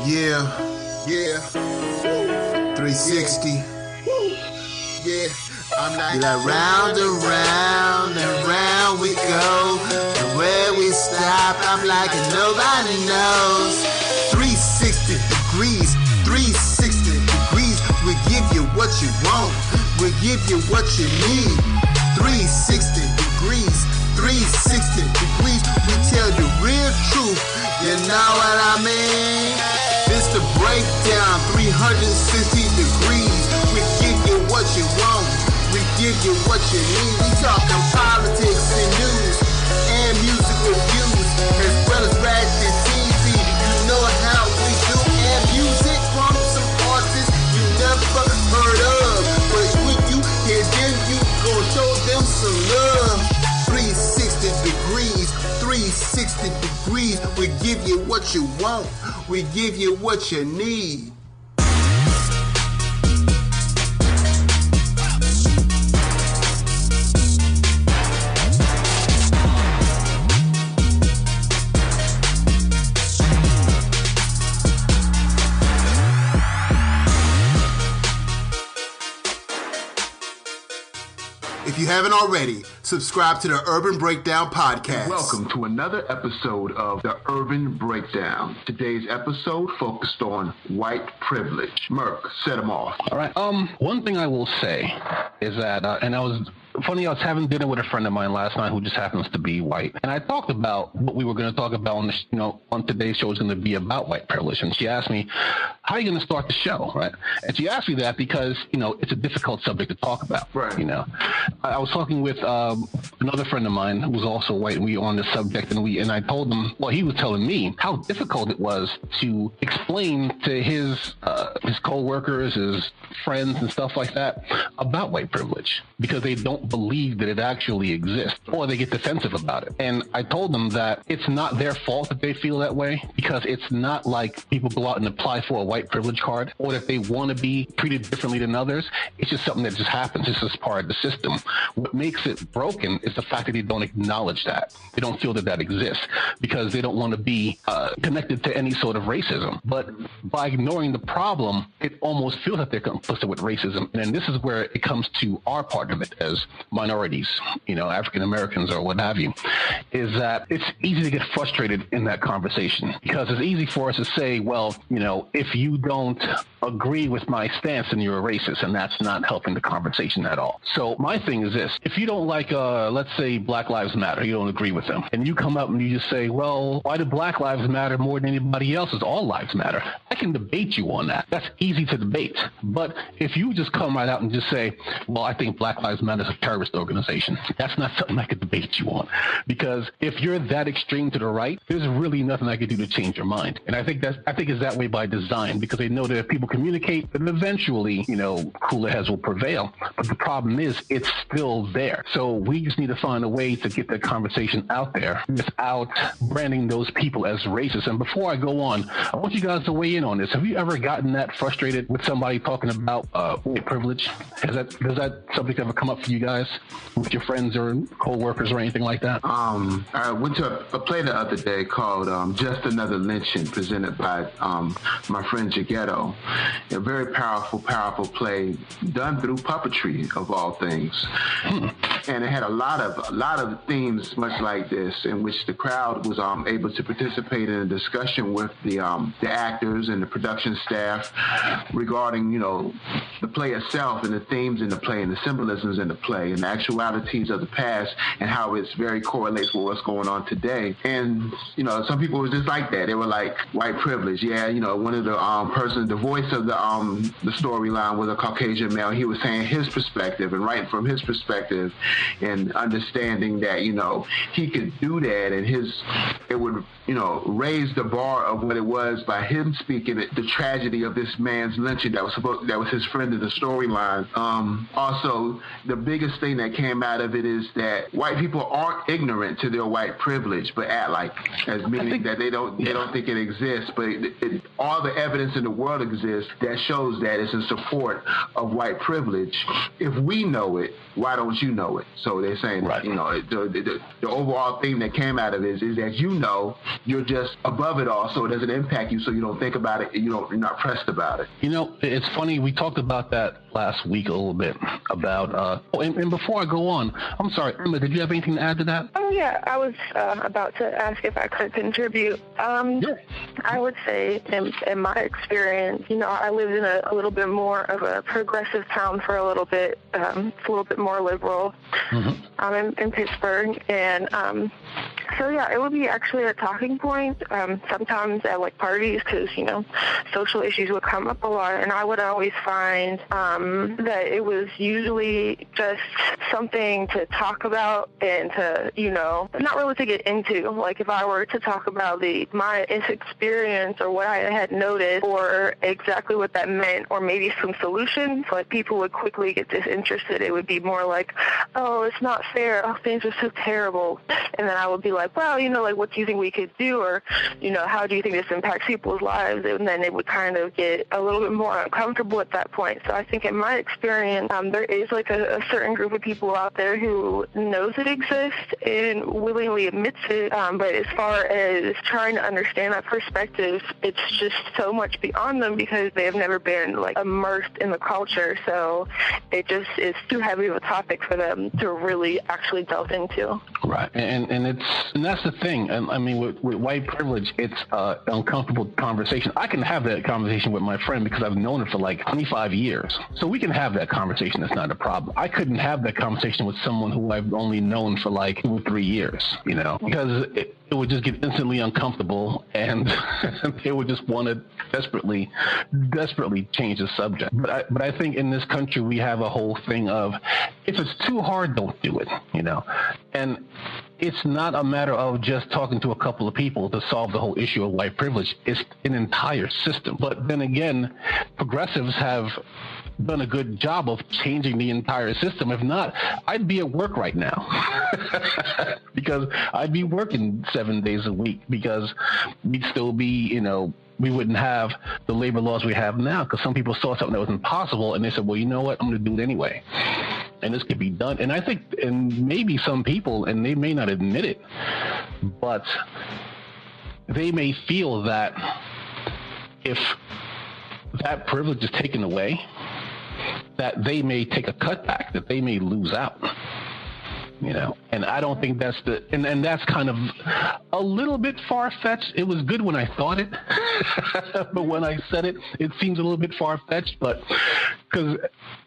Yeah, 360. Yeah, I'm like round and round and round we go. And where we stop, I'm like nobody knows. 360 degrees, 360 degrees. We give you what you want, we give you what you need. 360 degrees, 360 degrees. We tell the real truth, you know what I mean? This the breakdown, 360 degrees. We give you what you want, we give you what you need. We talking politics and news, and music reviews, as well as rap and TV. You know how we do, and music from some artists you never heard of. But when you hear them, you gon' show them some love. 360 degrees, 360 degrees. We give you what you want, we give you what you need. If you haven't already, subscribe to the Urban Breakdown Podcast. Welcome to another episode of the Urban Breakdown. Today's episode focused on white privilege. Merc, set them off. All right. One thing I will say is that, and I was having dinner with a friend of mine last night who just happens to be white, and I talked about what we were going to talk about on the, on today's show is going to be about white privilege, and she asked me, "How are you going to start the show?" Right? And she asked me that because it's a difficult subject to talk about. Right. I was talking with another friend of mine who was also white, and we were on this subject, and I told him, well, he was telling me how difficult it was to explain to his co-workers, his friends, and stuff like that about white privilege because they don't believe that it actually exists, or they get defensive about it. And I told them that it's not their fault that they feel that way, because it's not like people go out and apply for a white privilege card or that they want to be treated differently than others. It's just something that just happens. It's just part of the system. What makes it broken is the fact that they don't acknowledge that. They don't feel that that exists because they don't want to be connected to any sort of racism. But by ignoring the problem, it almost feels that they're complicit with racism. And then this is where it comes to our part of it as minorities, African Americans or what have you, is that it's easy to get frustrated in that conversation because it's easy for us to say, well, if you don't agree with my stance, then you're a racist, and that's not helping the conversation at all. So my thing is this: if you don't like, let's say Black Lives Matter, you don't agree with them, and you come up and you just say, well, why do Black Lives matter more than anybody else's? All lives matter. I can debate you on that. That's easy to debate. But if you just come right out and just say, well, I think Black Lives Matter is a terrorist organization, that's not something I could debate you on. Because if you're that extreme to the right, there's really nothing I could do to change your mind. And I think it's that way by design, because they know that if people communicate, then eventually, cooler heads will prevail. But the problem is, it's still there. So we just need to find a way to get that conversation out there without branding those people as racist. And before I go on, I want you guys to weigh in on this. Have you ever gotten that frustrated with somebody talking about white privilege? Does that subject ever come up for you guys with your friends or co-workers or anything like that? I went to a play the other day called Just Another Lynching, presented by my friend Jegetto. A very powerful play done through puppetry, of all things. And it had a lot of themes much like this, in which the crowd was able to participate in a discussion with the actors and the production staff regarding the play itself and the themes in the play and the symbolisms in the play and the actualities of the past and how it's very correlates with what's going on today. And some people were just like that. They were like, white privilege. Yeah, one of the persons, the voice of the storyline was a Caucasian male. He was saying his perspective and writing from his perspective and understanding that he could do that, and it would raise the bar of what it was by him speaking the tragedy of this man's lynching that was his friend in the storyline. Also, the biggest thing that came out of it is that white people aren't ignorant to their white privilege, but act like, as meaning that they don't think it exists. But all the evidence in the world exists that shows that it's in support of white privilege. If we know it, why don't you know it? So they're saying, right. The overall theme that came out of it is that you're just above it all, so it doesn't impact you, so you don't think about it, you're not pressed about it. It's funny, we talked about that last week a little bit about, and before I go on, I'm sorry, Irma, did you have anything to add to that? Oh, yeah, I was about to ask if I could contribute. Yeah. I would say, in my experience, I lived in a little bit more of a progressive town for a little bit. It's a little bit more liberal. Mm-hmm. I'm in Pittsburg, and so yeah, it would be actually a talking point sometimes at like parties because social issues would come up a lot, and I would always find that it was usually just something to talk about and to not really to get into. Like if I were to talk about my experience or what I had noticed or exactly what that meant or maybe some solutions, like people would quickly get disinterested. It would be more like, oh, it's not fair. Oh, things are so terrible. And then I would be like, well, like what do you think we could do? Or, how do you think this impacts people's lives? And then it would kind of get a little bit more uncomfortable at that point. So I think in my experience, there is like a certain group of people out there who knows it exists and willingly admits it. But as far as trying to understand that perspective, it's just so much beyond them because they have never been like immersed in the culture. So it just is too heavy of a topic for them to really actually delve into. Right. And that's the thing. And I mean, with white privilege, it's an uncomfortable conversation. I can have that conversation with my friend because I've known her for like 25 years. So we can have that conversation. That's not a problem. I couldn't have that conversation with someone who I've only known for like 2 or 3 years, because it would just get instantly uncomfortable and they would just want to desperately change the subject. But I think in this country, we have a whole thing of, if it's too hard, don't do it, and it's not a matter of just talking to a couple of people to solve the whole issue of white privilege. It's an entire system. But then again, progressives have done a good job of changing the entire system. If not, I'd be at work right now because I'd be working 7 days a week because we'd still be, we wouldn't have the labor laws we have now because some people saw something that was impossible and they said, well, you know what, I'm going to do it anyway. And this could be done. And I think, and maybe some people, and they may not admit it, but they may feel that if that privilege is taken away, that they may take a cutback, that they may lose out. And I don't think that's and that's kind of a little bit far-fetched. It was good when I thought it, but when I said it, it seems a little bit far-fetched, but because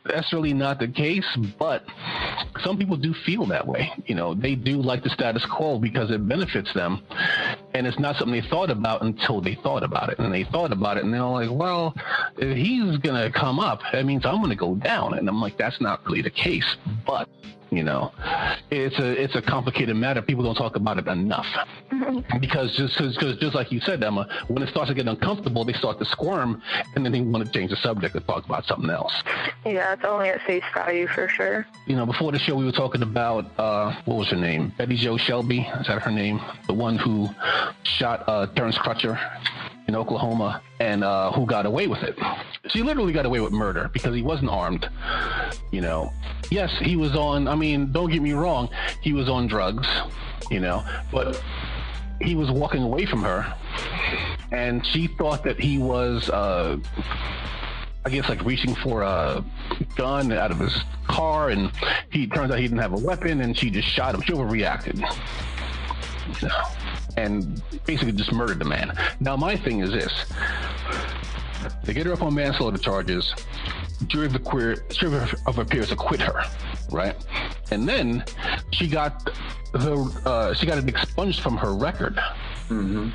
that's really not the case. But some people do feel that way. They do like the status quo because it benefits them, and it's not something they thought about until they thought about it. And they thought about it, and they're like, well, if he's going to come up, that means I'm going to go down. And I'm like, that's not really the case. But it's a complicated matter. People don't talk about it enough because just like you said, Emma, when it starts to get uncomfortable, they start to squirm and then they want to change the subject and talk about something else. Yeah, it's only at face value for sure. Before the show, we were talking about what was her name? Betty Jo Shelby, is that her name? The one who shot Terrence Crutcher in Oklahoma and who got away with it. She literally got away with murder because he wasn't armed. Yes, he was on, don't get me wrong, he was on drugs, but he was walking away from her and she thought that he was, reaching for a gun out of his car, and he turns out he didn't have a weapon and she just shot him. She overreacted. And basically just murdered the man. Now, my thing is this. They get her up on manslaughter charges. Jury of her peers acquit her, right? And then she got it expunged from her record. Mm-hmm.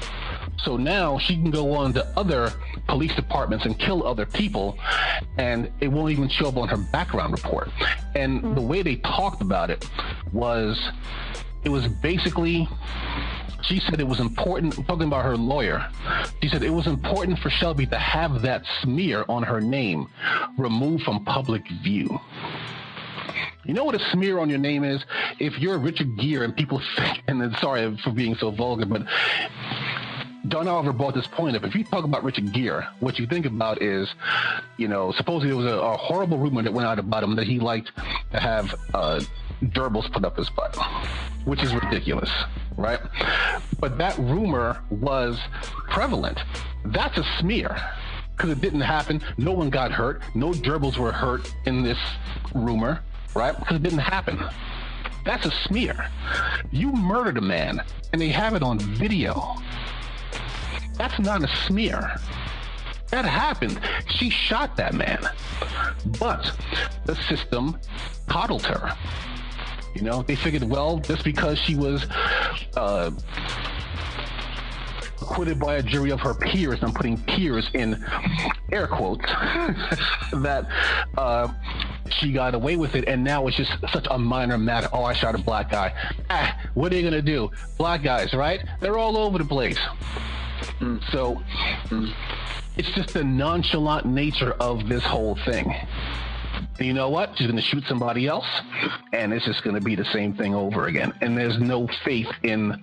So now she can go on to other police departments and kill other people, and it won't even show up on her background report. And the way they talked about it was basically, she said it was important, talking about her lawyer, she said it was important for Shelby to have that smear on her name removed from public view. You know what a smear on your name is? If you're Richard Gere and people think, and then sorry for being so vulgar, but John Oliver brought this point up. If you talk about Richard Gere, what you think about is, supposedly there was a horrible rumor that went out about him that he liked to have gerbils put up his butt, which is ridiculous, right? But that rumor was prevalent. That's a smear because it didn't happen. No one got hurt. No gerbils were hurt in this rumor, right? Because it didn't happen. That's a smear. You murdered a man and they have it on video. That's not a smear. That happened. She shot that man. But the system coddled her. You know, they figured, well, just because she was acquitted by a jury of her peers, I'm putting peers in air quotes, that she got away with it, and now it's just such a minor matter. Oh, I shot a black guy. What are you gonna do? Black guys, right? They're all over the place. So it's just the nonchalant nature of this whole thing. And you know what? She's going to shoot somebody else, and it's just going to be the same thing over again. And there's no faith in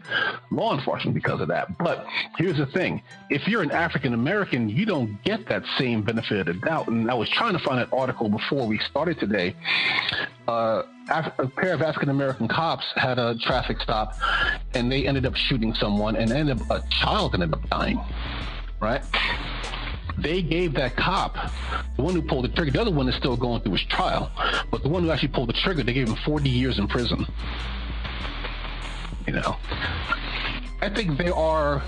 law enforcement because of that. But here's the thing. If you're an African American, you don't get that same benefit of the doubt. And I was trying to find an article before we started today. A pair of African American cops had a traffic stop, and they ended up shooting someone, and a child ended up dying, right? They gave that cop, the one who pulled the trigger, the other one is still going through his trial, but the one who actually pulled the trigger, they gave him 40 years in prison. You know, I think there are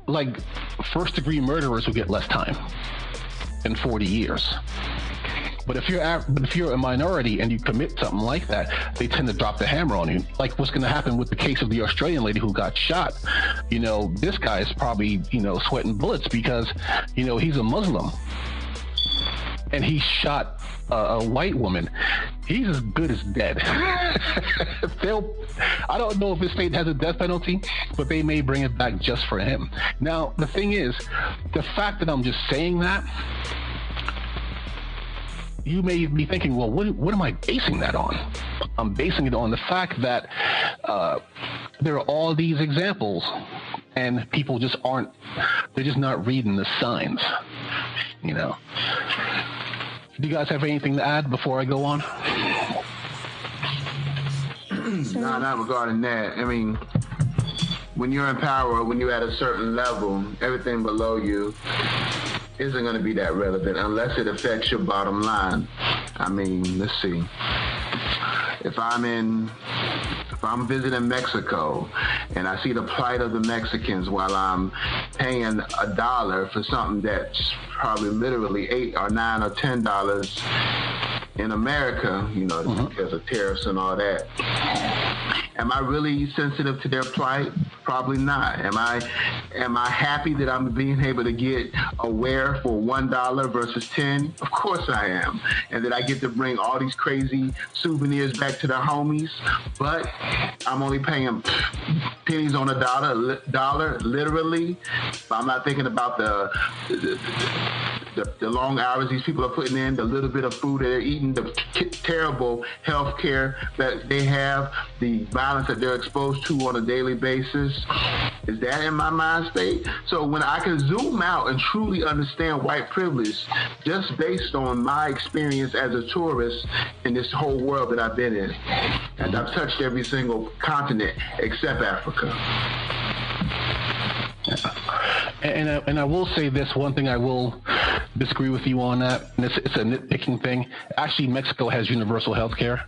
like first-degree murderers who get less time than 40 years. But if you're a minority and you commit something like that, they tend to drop the hammer on you. Like what's going to happen with the case of the Australian lady who got shot. You know, this guy is probably, you know, sweating bullets because, you know, he's a Muslim. And he shot a white woman. He's as good as dead. I don't know if his state has a death penalty, but they may bring it back just for him. Now, the thing is, the fact that I'm just saying that, you may be thinking, well, what am I basing that on? I'm basing it on the fact that there are all these examples and people just they're just not reading the signs, you know. Do you guys have anything to add before I go on? No, not regarding that. I mean, when you're in power, when you're at a certain level, everything below you isn't going to be that relevant unless it affects your bottom line. I mean, let's see. If I'm visiting Mexico and I see the plight of the Mexicans while I'm paying $1 for something that's probably literally $8 or $9 or $10 in America, you know, because of tariffs and all that. Am I really sensitive to their plight? Probably not. Am I happy that I'm being able to get a wear for $1 versus 10? Of course I am. And that I get to bring all these crazy souvenirs back to the homies, but I'm only paying pennies on a dollar, literally. I'm not thinking about the long hours these people are putting in, the little bit of food that they're eating, the terrible health care that they have, the violence that they're exposed to on a daily basis. Is that in my mind state? So when I can zoom out and truly understand white privilege just based on my experience as a tourist in this whole world that I've been in, and I've touched every single continent except Africa. And I will say this one thing, I will disagree with you on that, and it's a nitpicking thing. Actually, Mexico has universal health care,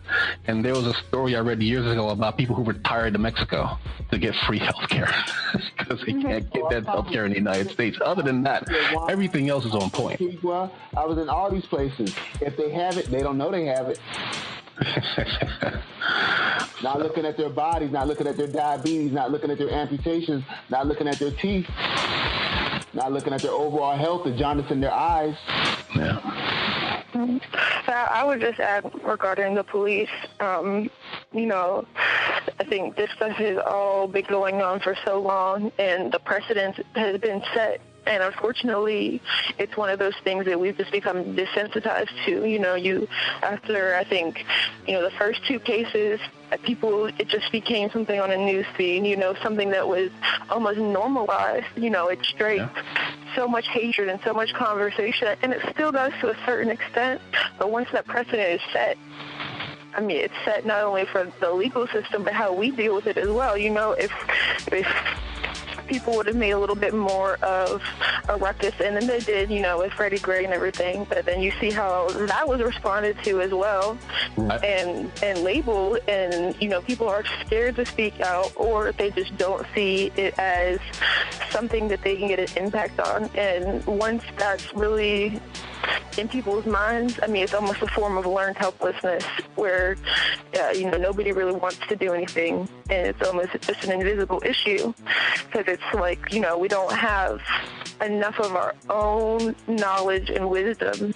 and there was a story I read years ago about people who retired to Mexico to get free health care because they can't get that health care in the United States. Other than that, everything else is on point. I was in all these places. If they have it, they don't know they have it. Not looking at their bodies, not looking at their diabetes, not looking at their amputations, not looking at their teeth, not looking at their overall health, the jaundice in their eyes. Yeah. I would just add regarding the police, you know, I think this stuff has all been going on for so long, and the precedent has been set. And unfortunately, it's one of those things that we've just become desensitized to. You know, after, I think, you know, the first two cases, it just became something on a news feed, you know, something that was almost normalized. You know, it straight so much hatred and so much conversation, and it still does to a certain extent. But once that precedent is set, I mean, it's set not only for the legal system, but how we deal with it as well. You know, if people would have made a little bit more of a ruckus, and then they did, you know, with Freddie Gray and everything, but then you see how that was responded to as well, right, and labeled, and, you know, people are scared to speak out, or they just don't see it as something that they can get an impact on. And once that's really in people's minds, I mean, it's almost a form of learned helplessness where, you know, nobody really wants to do anything, and it's almost just an invisible issue, because it's like, you know, we don't have enough of our own knowledge and wisdom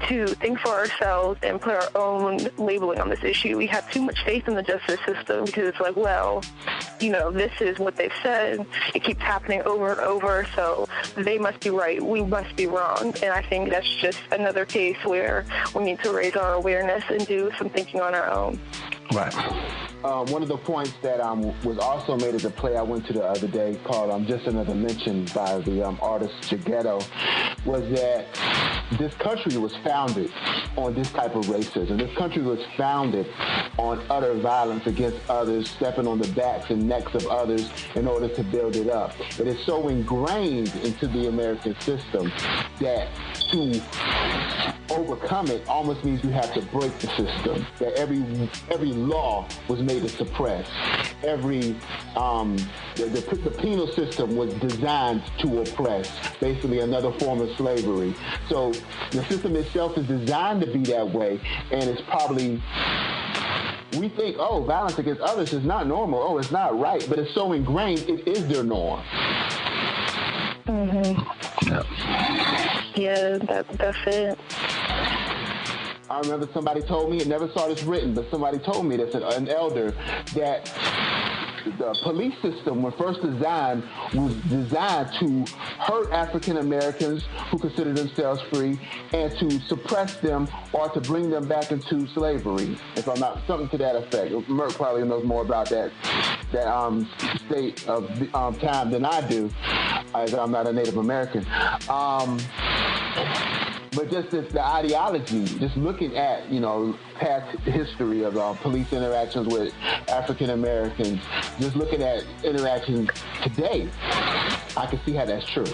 to think for ourselves and put our own labeling on this issue. We have too much faith in the justice system because it's like, well, you know, this is what they've said. It keeps happening over and over, so they must be right. We must be wrong. And I think that's just another case where we need to raise our awareness and do some thinking on our own. Right. One of the points that was also made as a play I went to the other day called Just Another Lynching by the artist Jegetto was that this country was founded on this type of racism. This country was founded on utter violence against others, stepping on the backs and necks of others in order to build it up. It is so ingrained into the American system that to overcome it almost means you have to break the system. That every law was made to suppress. The penal system was designed to oppress, basically another form of slavery. So the system itself is designed to be that way, and it's probably, we think, oh, violence against others is not normal, oh, it's not right, but it's so ingrained, it is their norm. Mm-hmm. Yeah, that's it. I remember somebody told me, I never saw this written, but somebody told me, that's an elder, that the police system, when first designed, was designed to hurt African Americans who consider themselves free and to suppress them or to bring them back into slavery. If I'm not, something to that effect. Merc probably knows more about that state of time than I do, as I'm not a Native American. But just the ideology, just looking at, you know, past history of police interactions with African Americans, just looking at interactions today, I can see how that's true.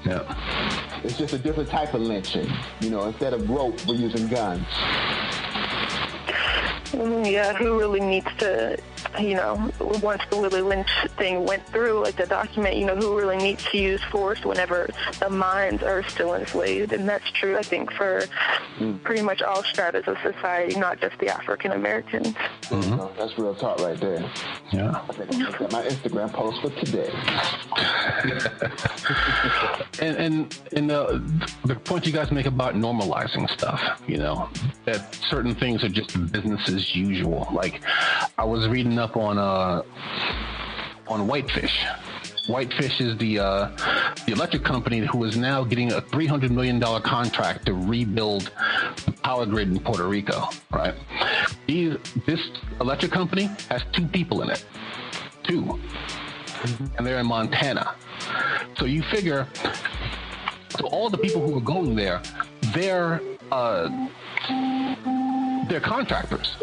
Yeah. It's just a different type of lynching. You know, instead of rope, we're using guns. Yeah, who really needs to, you know, once the Willie Lynch thing went through, like the document, you know, who really needs to use force whenever the minds are still enslaved. And that's true, I think, for pretty much all stratas of society, not just the African Americans. Mm-hmm. That's real talk right there. Yeah. I think I'll look at my Instagram post for today. and the point you guys make about normalizing stuff, you know, that certain things are just business as usual. Like, I was reading up on Whitefish. Whitefish is the electric company who is now getting a $300 million contract to rebuild the power grid in Puerto Rico, right? This electric company has 2 people in it. 2. And they're in Montana. So you figure, so all the people who are going there, they're contractors,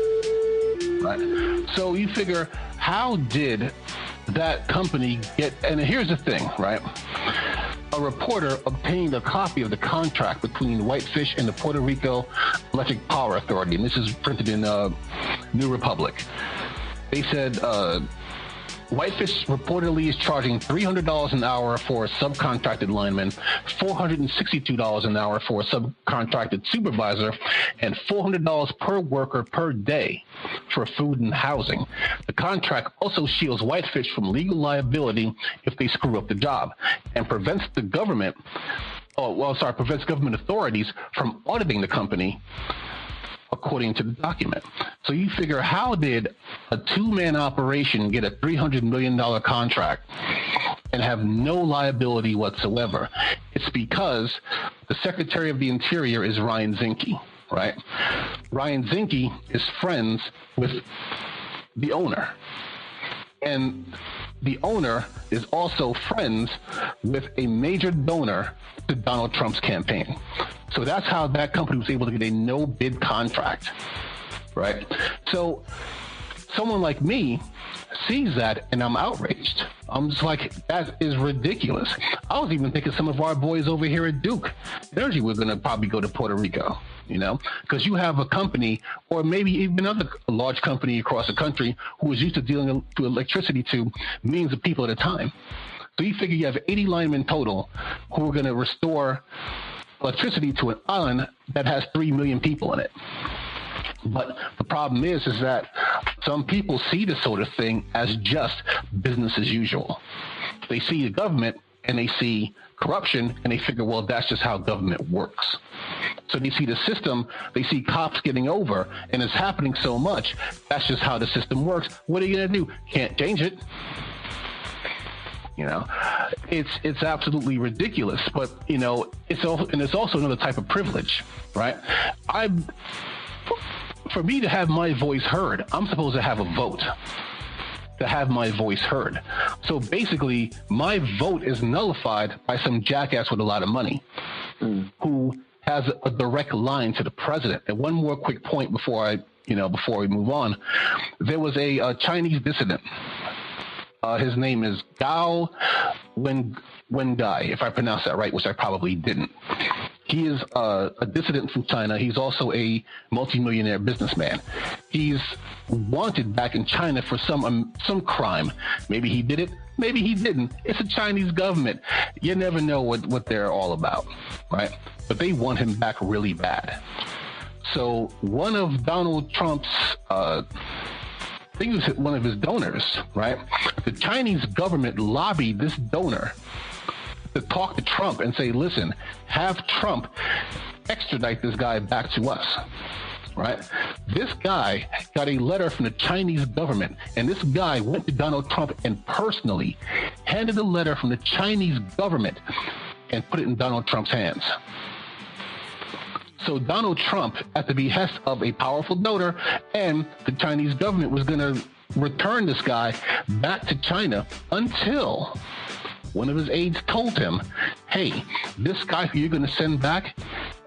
right? So you figure, how did that company get, and here's the thing, right? A reporter obtained a copy of the contract between Whitefish and the Puerto Rico Electric Power Authority, and this is printed in New Republic. They said, Whitefish reportedly is charging $300 an hour for a subcontracted lineman, $462 an hour for a subcontracted supervisor, and $400 per worker per day for food and housing. The contract also shields Whitefish from legal liability if they screw up the job, and prevents government authorities from auditing the company, according to the document. So you figure, how did a 2-man operation get a $300 million contract and have no liability whatsoever? It's because the Secretary of the Interior is Ryan Zinke, right? Ryan Zinke is friends with the owner. And the owner is also friends with a major donor to Donald Trump's campaign. So that's how that company was able to get a no-bid contract, right? So someone like me sees that and I'm outraged. I'm just like, that is ridiculous. I was even thinking some of our boys over here at Duke Energy were going to probably go to Puerto Rico, you know, because you have a company or maybe even another large company across the country who is used to dealing to electricity to millions of people at a time. So you figure you have 80 linemen total who are going to restore electricity to an island that has 3 million people in it. But the problem is that some people see this sort of thing as just business as usual. They see the government and they see corruption and they figure, well, that's just how government works. So they see the system, they see cops getting over, and it's happening so much, that's just how the system works. What are you going to do? Can't change it. You know, it's absolutely ridiculous, but you know, it's also another type of privilege, right? For me to have my voice heard, I'm supposed to have a vote to have my voice heard. So basically, my vote is nullified by some jackass with a lot of money who has a direct line to the president. And one more quick point before we move on. There was a Chinese dissident. His name is Gao Wengai, if I pronounced that right, which I probably didn't. He is a dissident from China. He's also a multimillionaire businessman. He's wanted back in China for some crime. Maybe he did it, maybe he didn't. It's a Chinese government. You never know what they're all about, right? But they want him back really bad. So one of Donald Trump's I think it was one of his donors, right? The Chinese government lobbied this donor to talk to Trump and say, listen, have Trump extradite this guy back to us, right? This guy got a letter from the Chinese government, and this guy went to Donald Trump and personally handed the letter from the Chinese government and put it in Donald Trump's hands. So Donald Trump, at the behest of a powerful donor and the Chinese government, was going to return this guy back to China until one of his aides told him, hey, this guy who you're going to send back,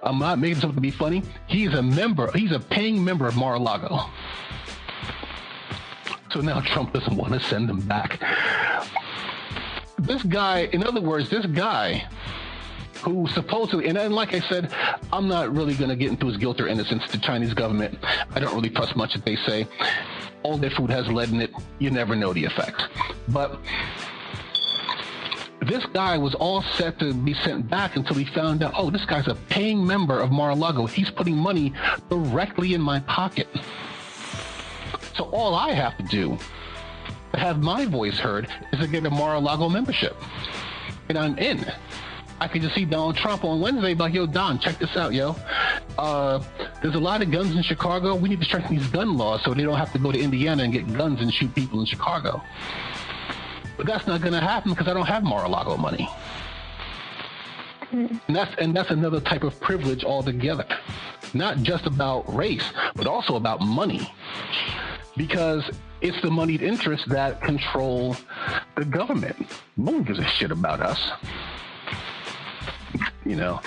I'm not making something to be funny, he's a paying member of Mar-a-Lago. So now Trump doesn't want to send him back. This guy, in other words, this guy who supposedly, and like I said, I'm not really going to get into his guilt or innocence. The Chinese government, I don't really trust much that they say. All their food has lead in it. You never know the effect. But this guy was all set to be sent back until he found out, oh, this guy's a paying member of Mar-a-Lago. He's putting money directly in my pocket. So all I have to do to have my voice heard is to get a Mar-a-Lago membership. And I'm in. I could just see Donald Trump on Wednesday, like, yo, Don, check this out, yo. There's a lot of guns in Chicago. We need to strengthen these gun laws so they don't have to go to Indiana and get guns and shoot people in Chicago. But that's not going to happen because I don't have Mar-a-Lago money. And that's another type of privilege altogether. Not just about race, but also about money. Because it's the moneyed interests that control the government. No one gives a shit about us. You know,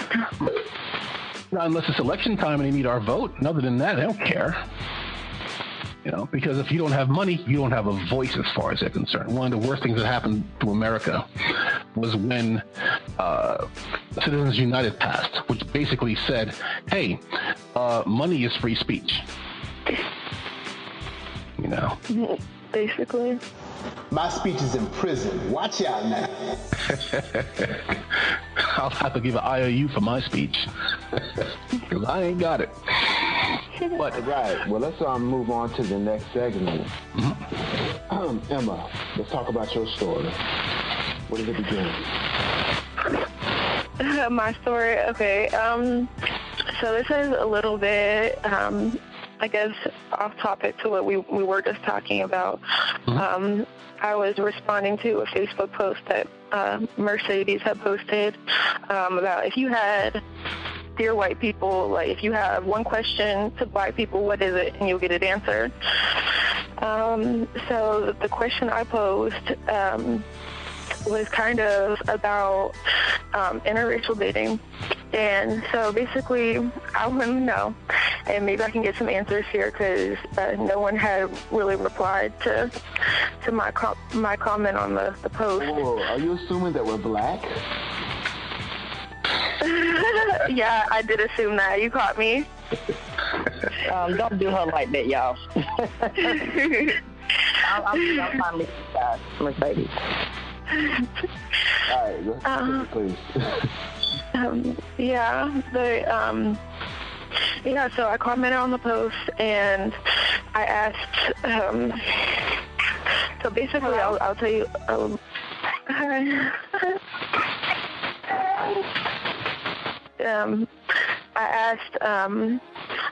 not unless it's election time and they need our vote. And other than that, they don't care. You know, because if you don't have money, you don't have a voice as far as they're concerned. One of the worst things that happened to America was when Citizens United passed, which basically said, hey, money is free speech. You know? Basically. My speech is in prison. Watch out now. I'll have to give an IOU for my speech. Because I ain't got it. But right. Well, let's move on to the next segment. Mm-hmm. Emma, let's talk about your story. Where did it begin? My story, okay. So this is a little bit, I guess, off topic to what we were just talking about. Mm-hmm. I was responding to a Facebook post that Mercedes had posted about if you had, dear white people, like if you have one question to black people, what is it? And you'll get it answered. So the question I posed was kind of about interracial dating. And so basically, I want to know and maybe I can get some answers here because no one had really replied to my comment on the post. Whoa, are you assuming that we're black? Yeah, I did assume that. You caught me. Don't do her like that, y'all. I'm finally Mercedes. All right, please. So I commented on the post and I asked. So basically, I'll tell you. I asked.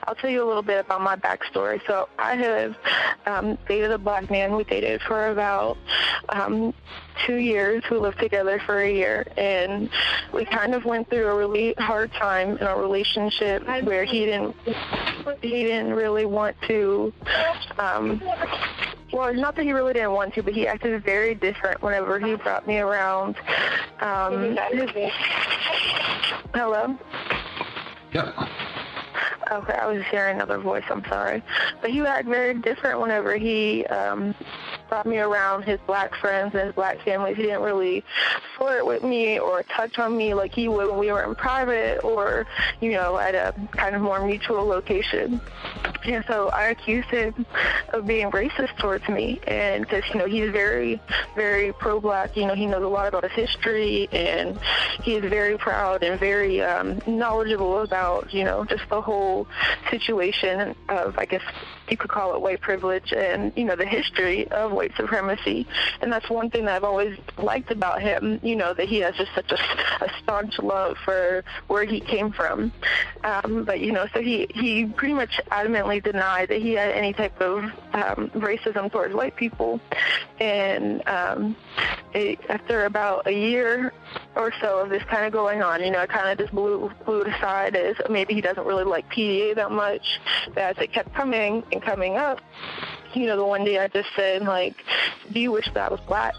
I'll tell you a little bit about my backstory. So I have dated a black man. We dated for about 2 years. We lived together for a year, and we kind of went through a really hard time in our relationship where he didn't really want to. Well, not that he really didn't want to, but he acted very different whenever he brought me around. Hello? Yeah. Okay, I was hearing another voice. I'm sorry. But he would act very different whenever he brought me around his black friends and his black families. He didn't really flirt with me or touch on me like he would when we were in private or, at a kind of more mutual location. And so I accused him of being racist towards me, and because, he's very, very pro-black. He knows a lot about his history, and he is very proud and very knowledgeable about, just the whole situation of, I guess you could call it white privilege and, the history of white supremacy. And that's one thing that I've always liked about him, that he has just such a staunch love for where he came from. But, so he pretty much adamantly denied that he had any type of racism towards white people. And after about a year or so of this kind of going on, I kind of just blew it aside as maybe he doesn't really like PDA that much. But as it kept coming and coming up, the one day I just said, do you wish that I was black?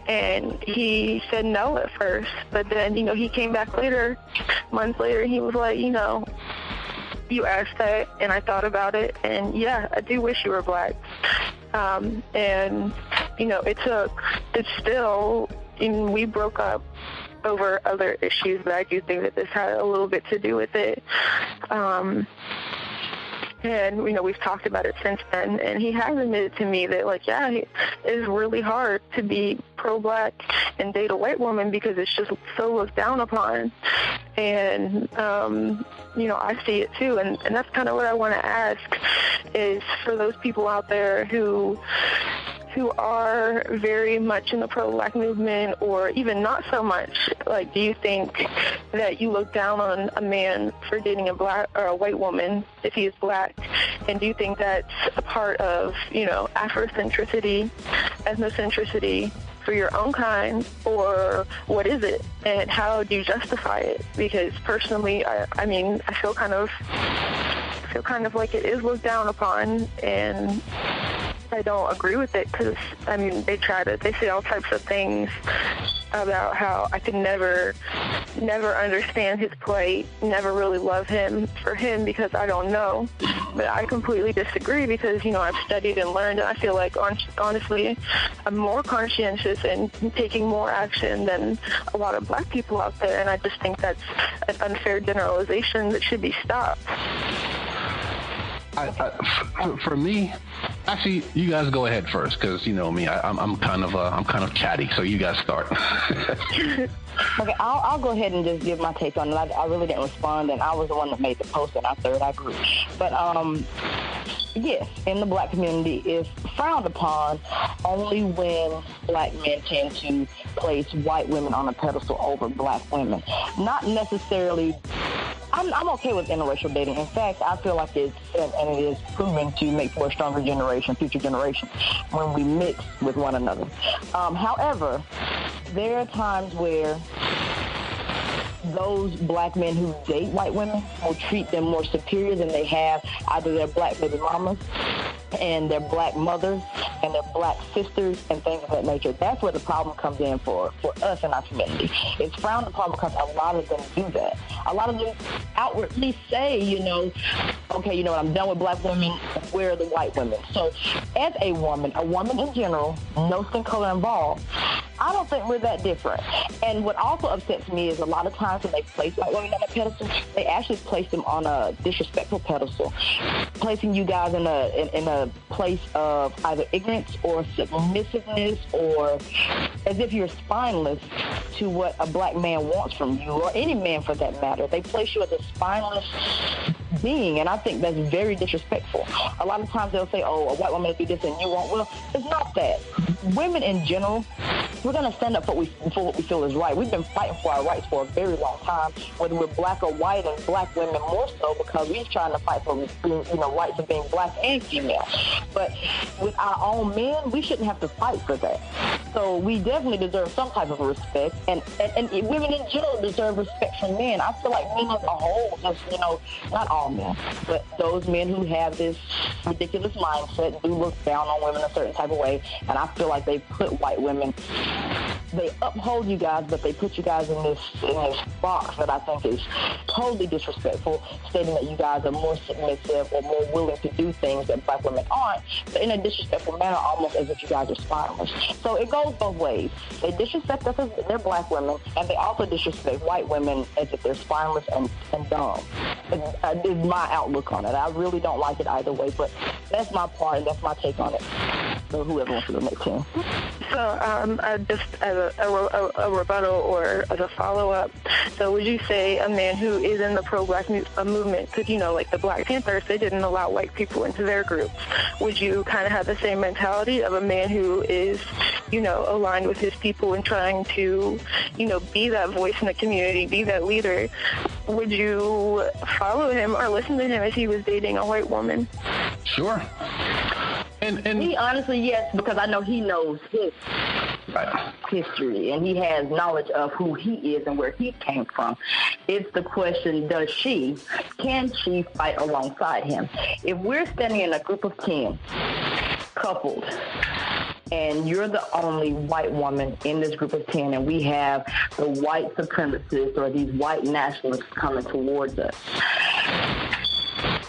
And he said no at first, but then, he came back months later, and he was like, you asked that, and I thought about it, and yeah, I do wish you were black. And, it's still, we broke up over other issues, but I do think that this had a little bit to do with it. And, we've talked about it since then, and he has admitted to me that, it is really hard to be pro-black and date a white woman because it's just so looked down upon. And, I see it too, and that's kind of what I want to ask is for those people out there who are very much in the pro-black movement or even not so much, do you think that you look down on a man for dating a black or a white woman if he is black? And do you think that's a part of, Afrocentricity, ethnocentricity for your own kind, or what is it? And how do you justify it? Because personally, I feel kind of like it is looked down upon, and I don't agree with it because, they say all types of things about how I could never understand his plight, never really love him for him because I don't know. But I completely disagree because, I've studied and learned, and I feel like, honestly, I'm more conscientious and taking more action than a lot of black people out there, and I just think that's an unfair generalization that should be stopped. For me, actually, you guys go ahead first because you know me. I'm kind of chatty, so you guys start. Okay, I'll go ahead and just give my take on it. I really didn't respond, and I was the one that made the post, and I agree. But yes, in the black community, it's frowned upon only when black men tend to place white women on a pedestal over black women. Not necessarily. I'm okay with interracial dating. In fact, I feel like it is proven to make for a stronger generation, future generation, when we mix with one another. However, there are times where those black men who date white women will treat them more superior than they have either their black baby mamas and their black mothers and their black sisters and things of that nature. That's where the problem comes in for us in our community. It's frowned upon because a lot of them do that. A lot of them outwardly say, okay, I'm done with black women, where are the white women? So as a woman in general, no skin color involved, I don't think we're that different. And what also upsets me is a lot of times when they place white women on a pedestal, they actually place them on a disrespectful pedestal, placing you guys in a place of either ignorance or submissiveness, or as if you're spineless to what a black man wants from you, or any man for that matter. They place you as a spineless being, and I think that's very disrespectful. A lot of times they'll say, oh, a white woman will do this and you won't. Well, it's not that. Women in general, we're going to stand up for what we feel is right. We've been fighting for our rights for a very long time, whether we're black or white, and black women more so because we're trying to fight for rights of being black and female. But with our own men, we shouldn't have to fight for that. So we definitely deserve some type of respect, and women in general deserve respect from men. I feel like men as a whole, just, not all men, but those men who have this ridiculous mindset do look down on women a certain type of way, and I feel like they put white women, they uphold you guys, but they put you guys in this box that I think is totally disrespectful, stating that you guys are more submissive or more willing to do things that black women aren't, but in a disrespectful manner, almost as if you guys are spineless. So it goes both ways. They disrespect us as they're black women, and they also disrespect white women as if they're spineless and dumb. Is my outlook on it. I really don't like it either way, but that's my part and that's my take on it. So whoever wants to go next time. So just as a rebuttal or as a follow-up, so would you say a man who is in the pro-black movement, because, like the Black Panthers, they didn't allow white people into their groups, would you kind of have the same mentality of a man who is, aligned with his people and trying to, be that voice in the community, be that leader? Would you follow him or listen to him if he was dating a white woman? Sure. And me, honestly, yes, because I know he knows his history and he has knowledge of who he is and where he came from. It's the question, can she fight alongside him? If we're standing in a group of 10, coupled, and you're the only white woman in this group of 10, and we have the white supremacists or these white nationalists coming towards us,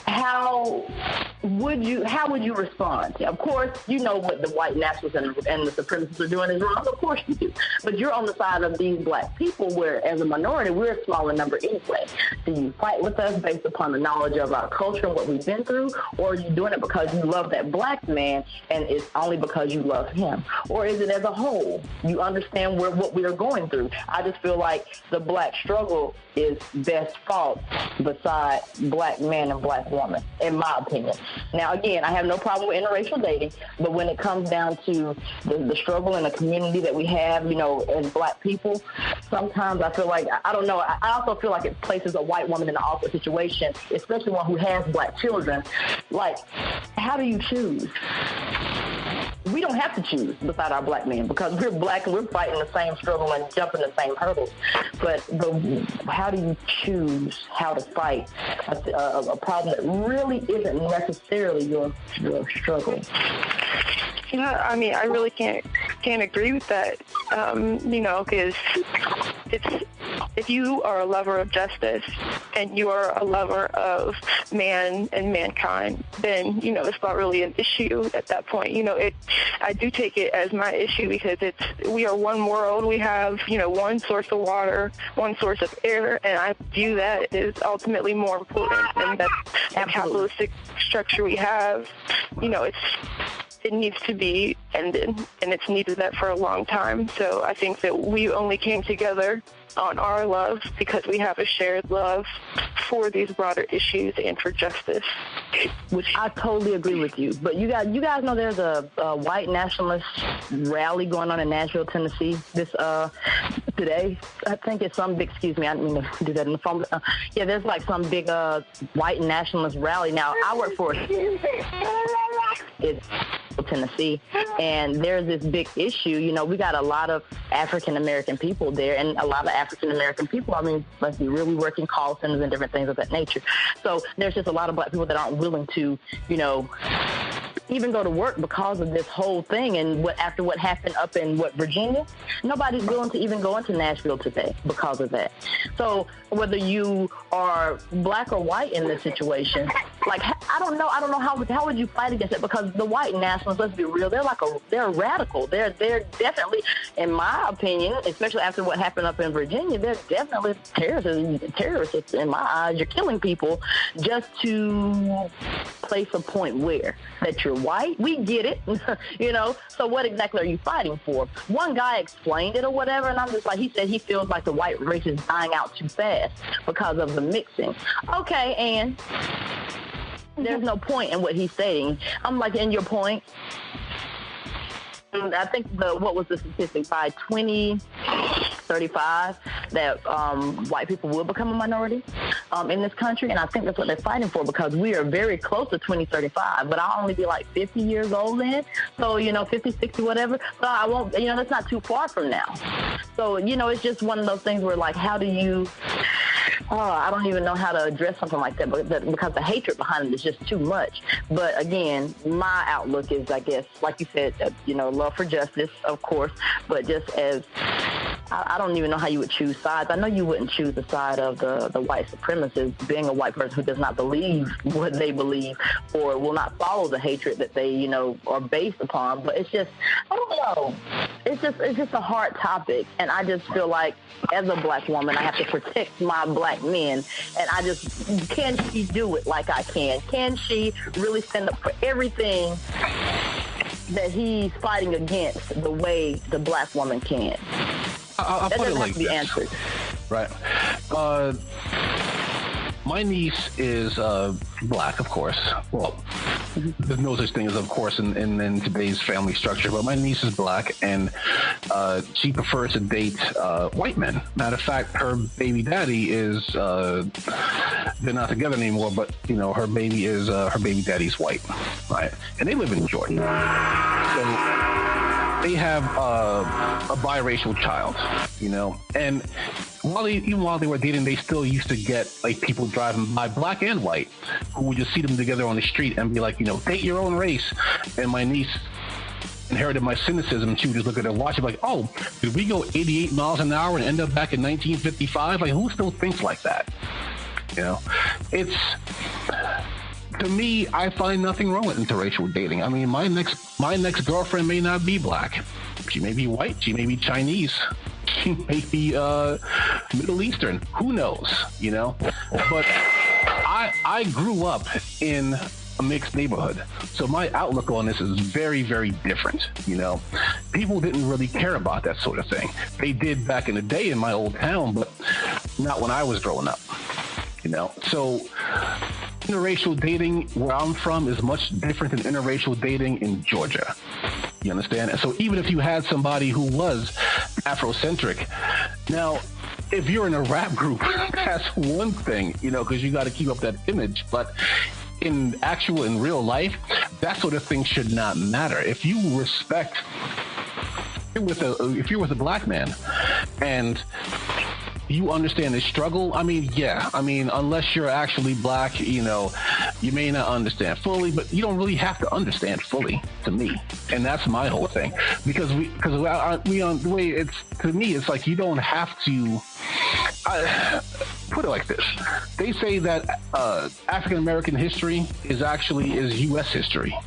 how would you respond? Of course, you know what the white nationalists and the supremacists are doing is wrong. Of course you do. But you're on the side of these black people where, as a minority, we're a smaller number anyway. Do you fight with us based upon the knowledge of our culture and what we've been through? Or are you doing it because you love that black man and it's only because you love him? Or is it as a whole? You understand what we are going through. I just feel like the black struggle is best fought beside black man and black woman, in my opinion. Now, again, I have no problem with interracial dating, but when it comes down to the struggle in the community that we have, as black people, sometimes I feel like, I don't know, I also feel like it places a white woman in an awkward situation, especially one who has black children. Like, how do you choose? We don't have to choose beside our black men because we're black and we're fighting the same struggle and jumping the same hurdles. But how do you choose how to fight a problem that really isn't necessarily your struggle? I mean, I really can't agree with that, because if you are a lover of justice and you are a lover of man and mankind, then, it's not really an issue at that point. I do take it as my issue because we are one world. We have, one source of water, one source of air, and I view that as ultimately more important than that capitalistic structure we have. It needs to be ended, and it's needed that for a long time. So I think that we only came together on our love because we have a shared love for these broader issues and for justice. Which I totally agree with you. But you guys know there's a white nationalist rally going on in Nashville, Tennessee today. I think it's some big, excuse me, I didn't mean to do that in the phone. But, there's like some big white nationalist rally. Now, I work for it's Tennessee, and there's this big issue. We got a lot of African American people there, and a lot of African American people, let's be real, we work in call centers and different things of that nature. So there's just a lot of black people that aren't willing to, even go to work because of this whole thing. And after what happened up in Virginia, nobody's willing to even go into Nashville today because of that. So whether you are black or white in this situation, like, I don't know how would you fight against it? Because the white nationalists, let's be real, they're radical. They're definitely, in my opinion, especially after what happened up in Virginia, they're definitely terrorists in my eyes. You're killing people just to place a point where that you're white. We get it, So what exactly are you fighting for? One guy explained it or whatever, and I'm just like, he said he feels like the white race is dying out too fast because of the mixing. Okay, and there's no point in what he's saying. I'm like, in your point, I think what was the statistic, by 2035 that white people will become a minority in this country, and I think that's what they're fighting for, because we are very close to 2035, but I'll only be like 50 years old then, so 50, 60, whatever, so I won't, that's not too far from now. So it's just one of those things where, like, how do you I don't even know how to address something like that, because the hatred behind it is just too much. But again, my outlook is, I guess, like you said, love for justice, of course, but just as I don't even know how you would choose sides. I know you wouldn't choose the side of the white supremacists, being a white person who does not believe what they believe or will not follow the hatred that they, are based upon. But it's just, I don't know. It's just a hard topic. And I just feel like, as a black woman, I have to protect my black men. And can she do it like I can? Can she really stand up for everything that he's fighting against the way the black woman can? I'll put it like this. Answered. Right. My niece is black, of course. Well, there's no such thing as, of course, in today's family structure, but my niece is black, and she prefers to date white men. Matter of fact, her baby daddy is, they're not together anymore, but, her baby daddy's white, right? And they live in Georgia. So they have a biracial child, and even while they were dating, they still used to get, like, people driving by, black and white, who would just see them together on the street and be like, date your own race. And my niece inherited my cynicism, and she would just look at her watch and be like, oh, did we go 88 miles an hour and end up back in 1955? Like, who still thinks like that? It's... To me, I find nothing wrong with interracial dating. I mean, my next girlfriend may not be black. She may be white. She may be Chinese. She may be Middle Eastern. Who knows? But I grew up in a mixed neighborhood, so my outlook on this is very, very different. People didn't really care about that sort of thing. They did back in the day in my old town, but not when I was growing up. So interracial dating where I'm from is much different than interracial dating in Georgia. You understand? And so even if you had somebody who was Afrocentric, now, if you're in a rap group, that's one thing, because you got to keep up that image. But in real life, that sort of thing should not matter. If you respect, if you're with a black man and you understand the struggle, unless you're actually black, you may not understand fully, but you don't really have to understand fully, to me. And that's my whole thing. Because we on the way, to me, it's like, you don't have to, put it like this. They say that African-American history is U.S. history.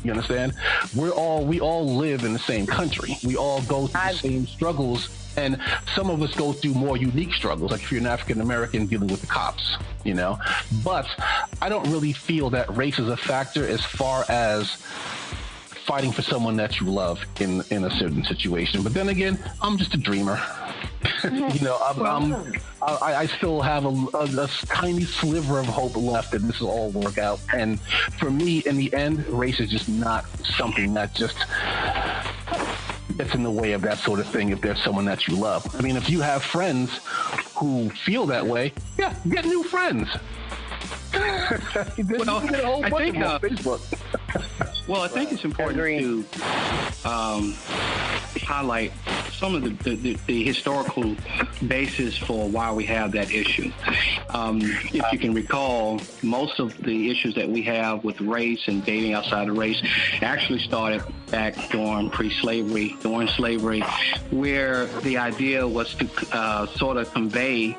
You understand? We all live in the same country. We all go through the same struggles. And some of us go through more unique struggles, like if you're an African-American dealing with the cops, But I don't really feel that race is a factor as far as fighting for someone that you love in a certain situation. But then again, I'm just a dreamer. I still have a tiny sliver of hope left that this will all work out. And for me, in the end, race is just not something that just gets in the way of that sort of thing if there's someone that you love. I mean, if you have friends who feel that way, yeah, get new friends. Well, I think Facebook. Well, I think it's important to highlight some of the historical basis for why we have that issue. If you can recall, most of the issues that we have with race and dating outside of race actually started back during pre-slavery, during slavery, where the idea was to sort of convey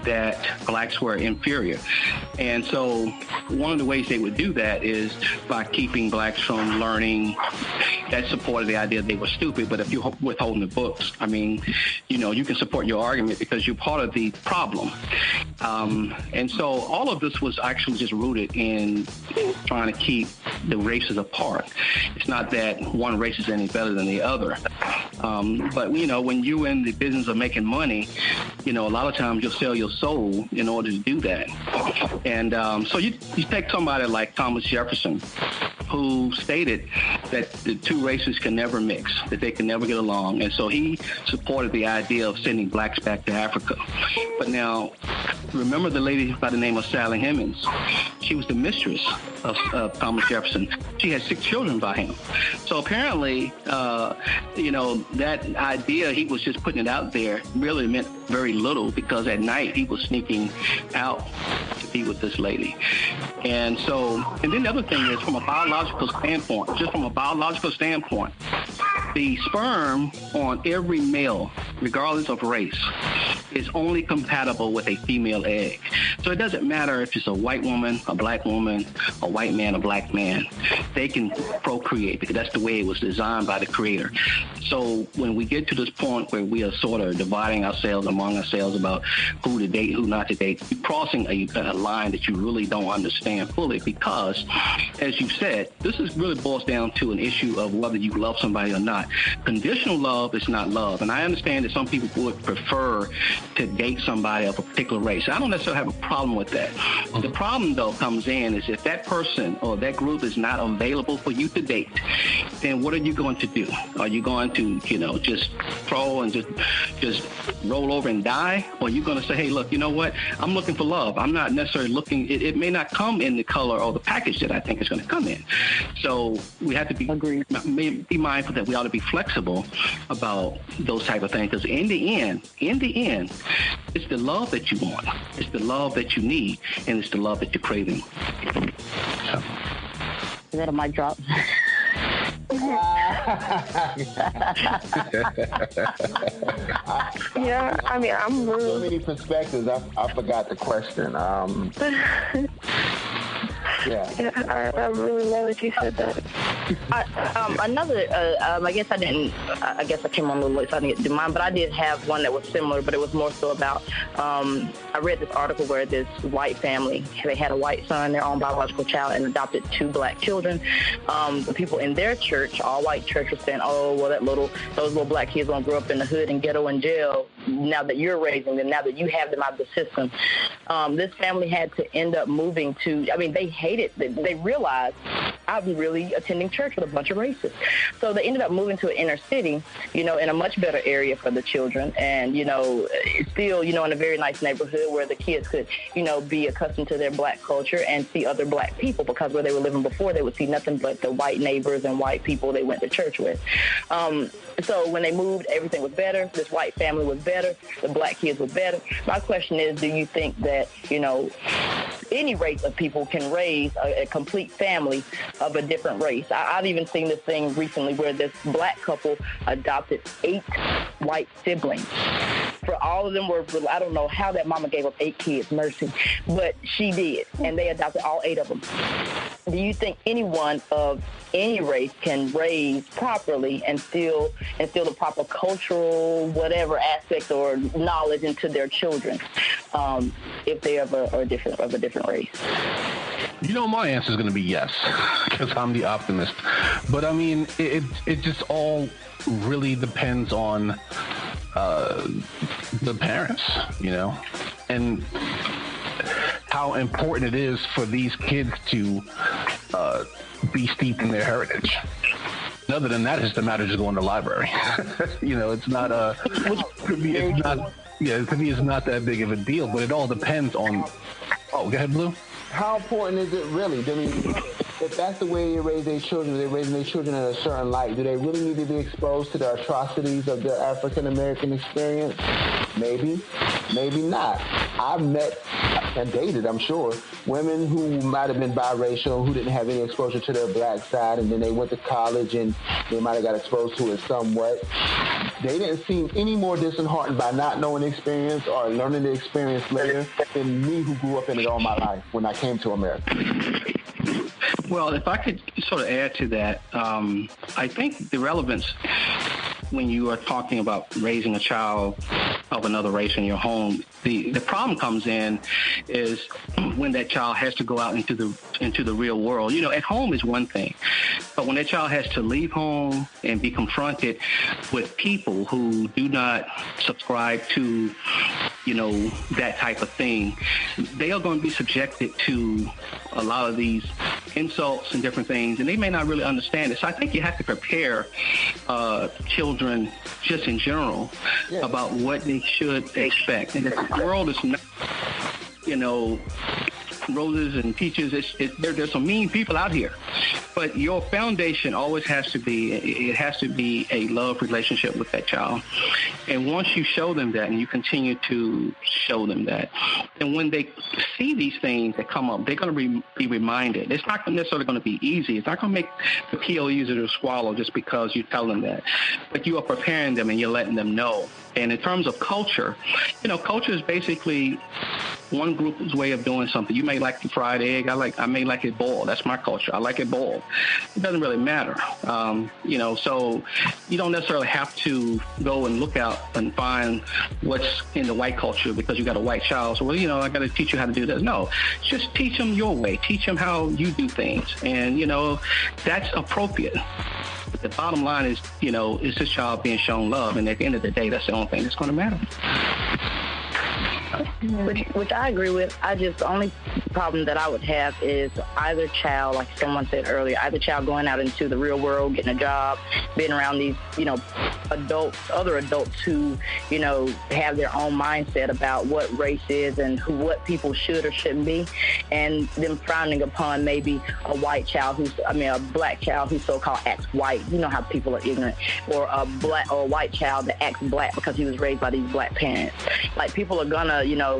that blacks were inferior. And so one of the ways they would do that is by keeping blacks from learning. That supported the idea they were stupid, but if you're withholding the books, I mean, you can support your argument because you're part of the problem. And so all of this was actually just rooted in trying to keep the races apart. It's not that one race is any better than the other. But, when you're in the business of making money, a lot of times you'll sell your soul in order to do that. And so you take somebody like Thomas Jefferson, who stated that the two races can never mix, that they can never get along. And so he supported the idea of sending blacks back to Africa. But now, remember the lady by the name of Sally Hemings? She was the mistress of Thomas Jefferson. She had 6 children by him. So apparently, that idea, he was just putting it out there, really meant very little, because at night he was sneaking out to be with this lady. And then the other thing is, from a biological standpoint, the sperm on every male, regardless of race, is only compatible with a female egg. So it doesn't matter if it's a white woman, a black woman, a white man, a black man. They can procreate because that's the way it was designed by the Creator. So when we get to this point where we are sort of dividing ourselves among ourselves about who to date, who not to date, you're crossing a line that you really don't understand fully, because, as you said, this really boils down to an issue of whether you love somebody or not. Conditional love is not love. And I understand that some people would prefer to date somebody of a particular race. I don't necessarily have a problem with that. The problem, though, comes in is if that person or that group is not available for you to date, then what are you going to do? Are you going to, just throw and just roll over and die? Or are you going to say, hey, look, you know what? I'm looking for love. I'm not necessarily looking. It may not come in the color or the package that I think it's going to come in. So we have to be mindful that we ought to be flexible about those type of things, because in the end, it's the love that you want, it's the love that you need, and it's the love that you're craving. Is that a mic drop? Yeah, I mean, I'm really... So many perspectives. I forgot the question. Yeah, I really love that you said that. I guess I came on a little late, so I didn't get to do mine, but I did have one that was similar, but it was more so about, I read this article where this white family, they had a white son, their own biological child, and adopted 2 black children. The people in their church, all white church, were saying, oh, well, those little black kids gonna grow up in the hood and ghetto and jail now that you're raising them, now that you have them out of the system. This family had to end up moving to, they hated, they realized I'm really attending church with a bunch of racists. So they ended up moving to an inner city, in a much better area for the children. And, still, in a very nice neighborhood where the kids could, be accustomed to their black culture and see other black people, because where they were living before, they would see nothing but the white neighbors and white people they went to church with. So when they moved, everything was better. This white family was better. The black kids were better. My question is, do you think that, any race of people can raise a complete family of a different race? I've even seen this thing recently where this black couple adopted 8 white siblings. For all of them were, I don't know how that mama gave up 8 kids, Mercy, but she did, and they adopted all 8 of them. Do you think anyone of any race can raise properly and instill the proper cultural whatever aspect or knowledge into their children if they are a different race? My answer is going to be yes, because I'm the optimist. But it just all really depends on the parents, and how important it is for these kids to be steeped in their heritage. Other than that, it's the matter of just going to the library. It's not to me, it's not that big of a deal, but it all depends on. Oh, go ahead, Blue. How important is it really? if that's the way they raise their children, they're raising their children in a certain light, do they really need to be exposed to the atrocities of the African-American experience? Maybe. Maybe not. I've met and dated, I'm sure, women who might have been biracial, who didn't have any exposure to their black side, and then they went to college and they might have got exposed to it somewhat. They didn't seem any more disheartened by not knowing the experience or learning the experience later than me, who grew up in it all my life when I came to America. Well, if I could sort of add to that, I think the relevance when you are talking about raising a child of another race in your home, the problem comes in is when that child has to go out into the real world. You know, at home is one thing, but when that child has to leave home and be confronted with people who do not subscribe to, you know, that type of thing, they are going to be subjected to a lot of these insults and different things, and they may not really understand it. So I think you have to prepare children just in general about what they should expect. And the world is not, you know, roses and peaches. There's some mean people out here, but your foundation always has to be a love relationship with that child. And once you show them that, and you continue to show them that, and when they see these things that come up, they're going to be reminded. It's not necessarily going to be easy. It's not going to make the pill easier to swallow just because you tell them that, but you are preparing them and you're letting them know. And in terms of culture, you know, culture is basically one group's way of doing something. You may like the fried egg. I may like it boiled. That's my culture. I like it boiled. It doesn't really matter. You know, so you don't necessarily have to go and look out and find what's in the white culture because you got a white child. So, well, you know, I got to teach you how to do this. No, just teach them your way. Teach them how you do things. And, you know, that's appropriate. But the bottom line is, you know, is this child being shown love? And at the end of the day, that's the only thing that's going to matter. Which I agree with. The only problem that I would have is either child, like someone said earlier, either child going out into the real world, getting a job, being around these, you know, other adults who, you know, have their own mindset about what race is and what people should or shouldn't be, and them frowning upon maybe a black child who's so-called acts white. You know how people are ignorant, or a white child that acts black because he was raised by these black parents. Like, people are gonna, you know,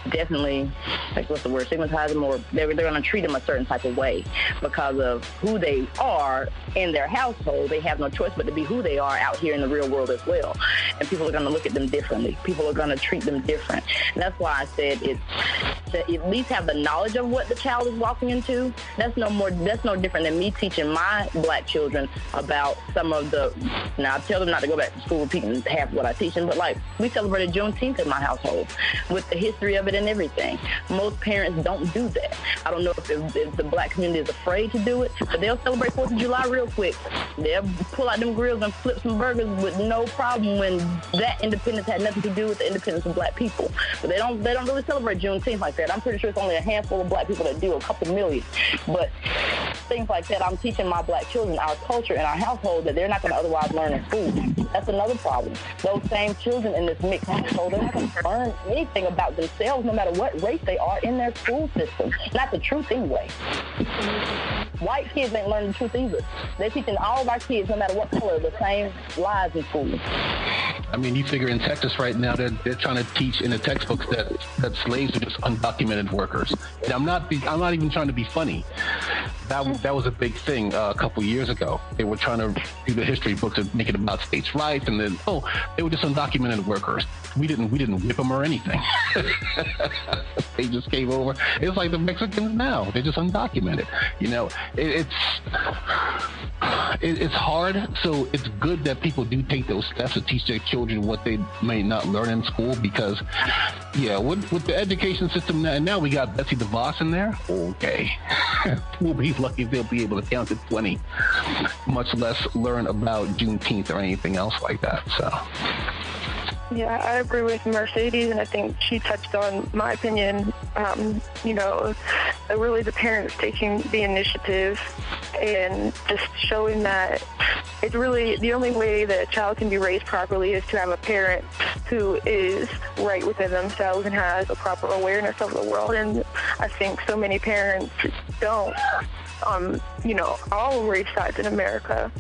definitely, like, what's the word, stigmatize them, or they're going to treat them a certain type of way because of who they are in their household. They have no choice but to be who they are out here in the real world as well. And people are going to look at them differently. People are going to treat them different. And that's why I said it's to at least have the knowledge of what the child is walking into. That's no different than me teaching my black children about some of the, now I tell them not to go back to school repeating half what I teach them, but like, we celebrated Juneteenth in my household with the history of it and everything. Most parents don't do that. I don't know if the black community is afraid to do it, but they'll celebrate 4th of July real quick. They'll pull out them grills and flip some burgers with no problem when that independence had nothing to do with the independence of black people. But they don't really celebrate Juneteenth like that. I'm pretty sure it's only a handful of black people that do, a couple million. But things like that, I'm teaching my black children our culture and our household that they're not going to otherwise learn in school. That's another problem. Those same children in this mixed household, they're not going to learn anything about themselves, no matter what race they are, in their school system. Not the truth anyway. White kids ain't learning the truth either. They're teaching all of our kids, no matter what color, the same lies in school. I mean, you figure in Texas right now, they're trying to teach in the textbooks that slaves are just undocumented workers. And I'm not even trying to be funny. That was a big thing a couple years ago. They were trying to do the history book to make it about states' rights, and then they were just undocumented workers. We didn't whip them or anything. They just came over. It's like the Mexicans now. They're just undocumented. You know, it's hard. So it's good that people do take those steps to teach their children what they may not learn in school, because, yeah, with the education system now we got Betsy DeVos in there. Okay. We'll be lucky if they'll be able to count to 20, much less learn about Juneteenth or anything else like that. So. Yeah, I agree with Mercedes, and I think she touched on my opinion. You know, really the parents taking the initiative and just showing that it's really the only way that a child can be raised properly is to have a parent who is right within themselves and has a proper awareness of the world. And I think so many parents don't. on, all race sides in America.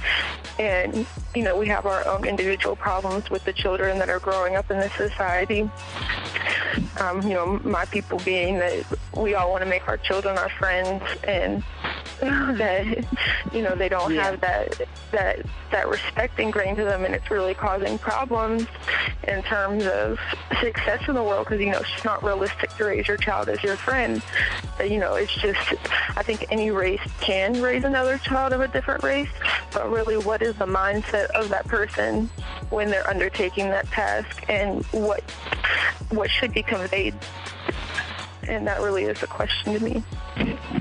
And, we have our own individual problems with the children that are growing up in this society. My people being that we all want to make our children our friends, and that, they don't have that respect ingrained to them, and it's really causing problems in terms of success in the world, because, it's just not realistic to raise your child as your friend. But, it's just, I think any race can raise another child of a different race, but really what is the mindset of that person when they're undertaking that task, and what should be conveyed? And that really is a question to me.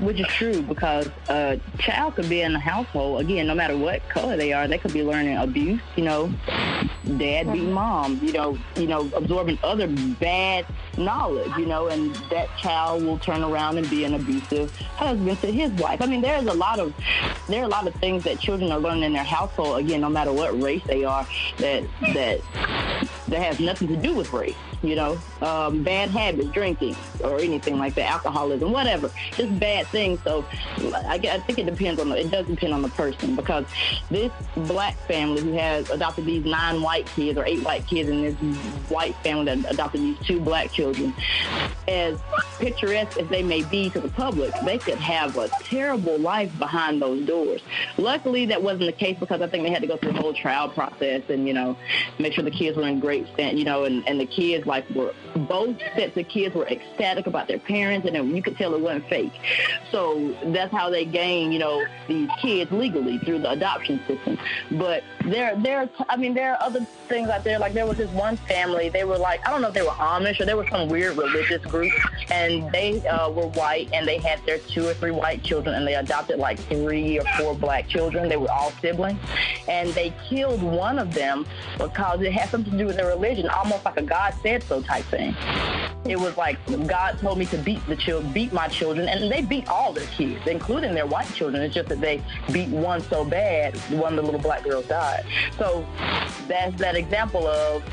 Which is true, because a child could be in a household, again, no matter what color they are, they could be learning abuse, dad beating mom, absorbing other bad knowledge, and that child will turn around and be an abusive husband to his wife. I mean, there are a lot of things that children are learning in their household, again, no matter what race they are, that has nothing to do with race. Bad habits, drinking, or anything like that, alcoholism, whatever, just bad things. So I think it does depend on the person, because this black family who has adopted these 9 white kids or 8 white kids, and this white family that adopted these 2 black children, as picturesque as they may be to the public, they could have a terrible life behind those doors. Luckily, that wasn't the case, because I think they had to go through the whole trial process and, make sure the kids were in great stand, and the kids, both sets of kids were ecstatic about their parents, and you could tell it wasn't fake. So that's how they gain, these kids legally through the adoption system. But there are other things out there. Like, there was this one family, they were I don't know if they were Amish or they were some weird religious group, and they were white, and they had their 2 or 3 white children, and they adopted 3 or 4 black children. They were all siblings, and they killed one of them because it had something to do with their religion, almost like a God said so type thing. It was like, God told me to beat my children, and they beat all their kids, including their white children. It's just that they beat one so bad, one of the little black girls died. So that's that example of,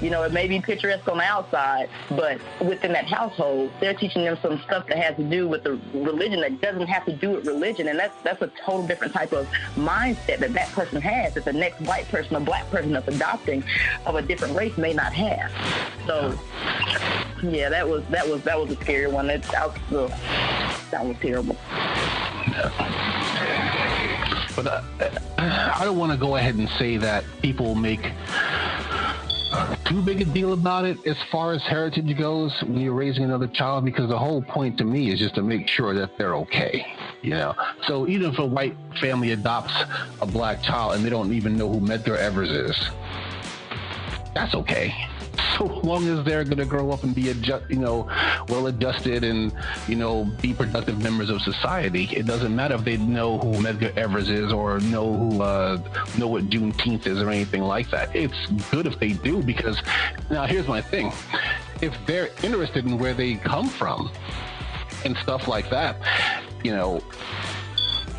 it may be picturesque on the outside, but within that household, they're teaching them some stuff that has to do with the religion that doesn't have to do with religion, and that's a total different type of mindset that person has, that the next white person or black person that's adopting of a different race may not have. So, yeah, that was a scary one. That was terrible. But I don't want to go ahead and say that people make too big a deal about it as far as heritage goes when you're raising another child, because the whole point to me is just to make sure that they're okay. So even if a white family adopts a black child and they don't even know who Medgar Evers is, that's okay. So long as they're going to grow up and be well-adjusted and, be productive members of society, it doesn't matter if they know who Medgar Evers is or know what Juneteenth is or anything like that. It's good if they do, because now here's my thing. If they're interested in where they come from and stuff like that,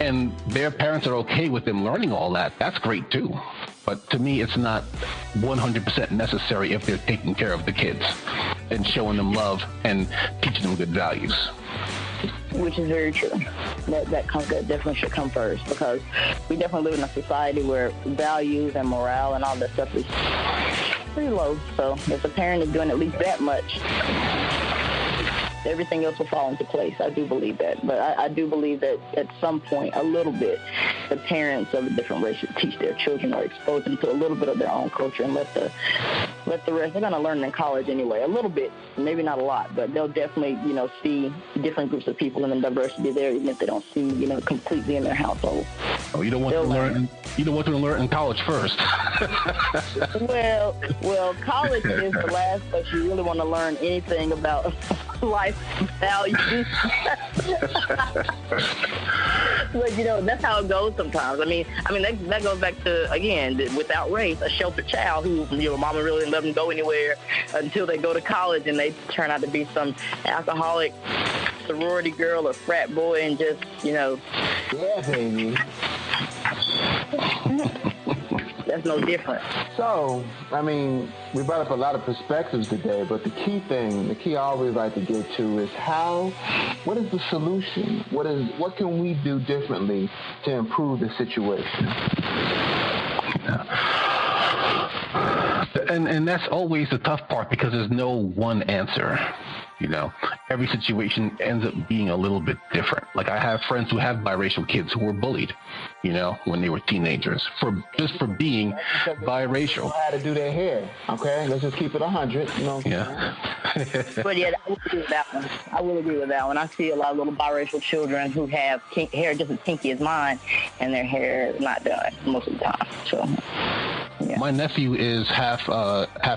and their parents are okay with them learning all that, that's great too. But to me, it's not 100% necessary if they're taking care of the kids and showing them love and teaching them good values. Which is very true. That definitely should come first, because we definitely live in a society where values and morale and all that stuff is pretty low. So if a parent is doing at least that much, everything else will fall into place. I do believe that. But I do believe that at some point, a little bit, the parents of a different race should teach their children or expose them to a little bit of their own culture, and let the rest. They're going to learn it in college anyway, a little bit, maybe not a lot, but they'll definitely, see different groups of people and the diversity there, even if they don't see, completely in their household. Oh, you don't want them to learn in college first. Well, college is the last place you really want to learn anything about life values. But that's how it goes sometimes. I mean that goes back to, again, without race, a sheltered child who mama really didn't let them go anywhere until they go to college, and they turn out to be some alcoholic sorority girl or frat boy, and just Yeah, baby. that's no different. So, I mean, we brought up a lot of perspectives today, but the key I always like to get to is what is the solution? What can we do differently to improve the situation? And that's always the tough part because there's no one answer. You know, every situation ends up being a little bit different. Like I have friends who have biracial kids who were bullied, you know, when they were teenagers for being biracial. How to do their hair? Okay, let's just keep it 100. You know. Yeah. But yeah, I will agree with that one. I will agree with that one. I see a lot of little biracial children who have hair just as kinky as mine, and their hair is not done most of the time. So. Yeah. My nephew is half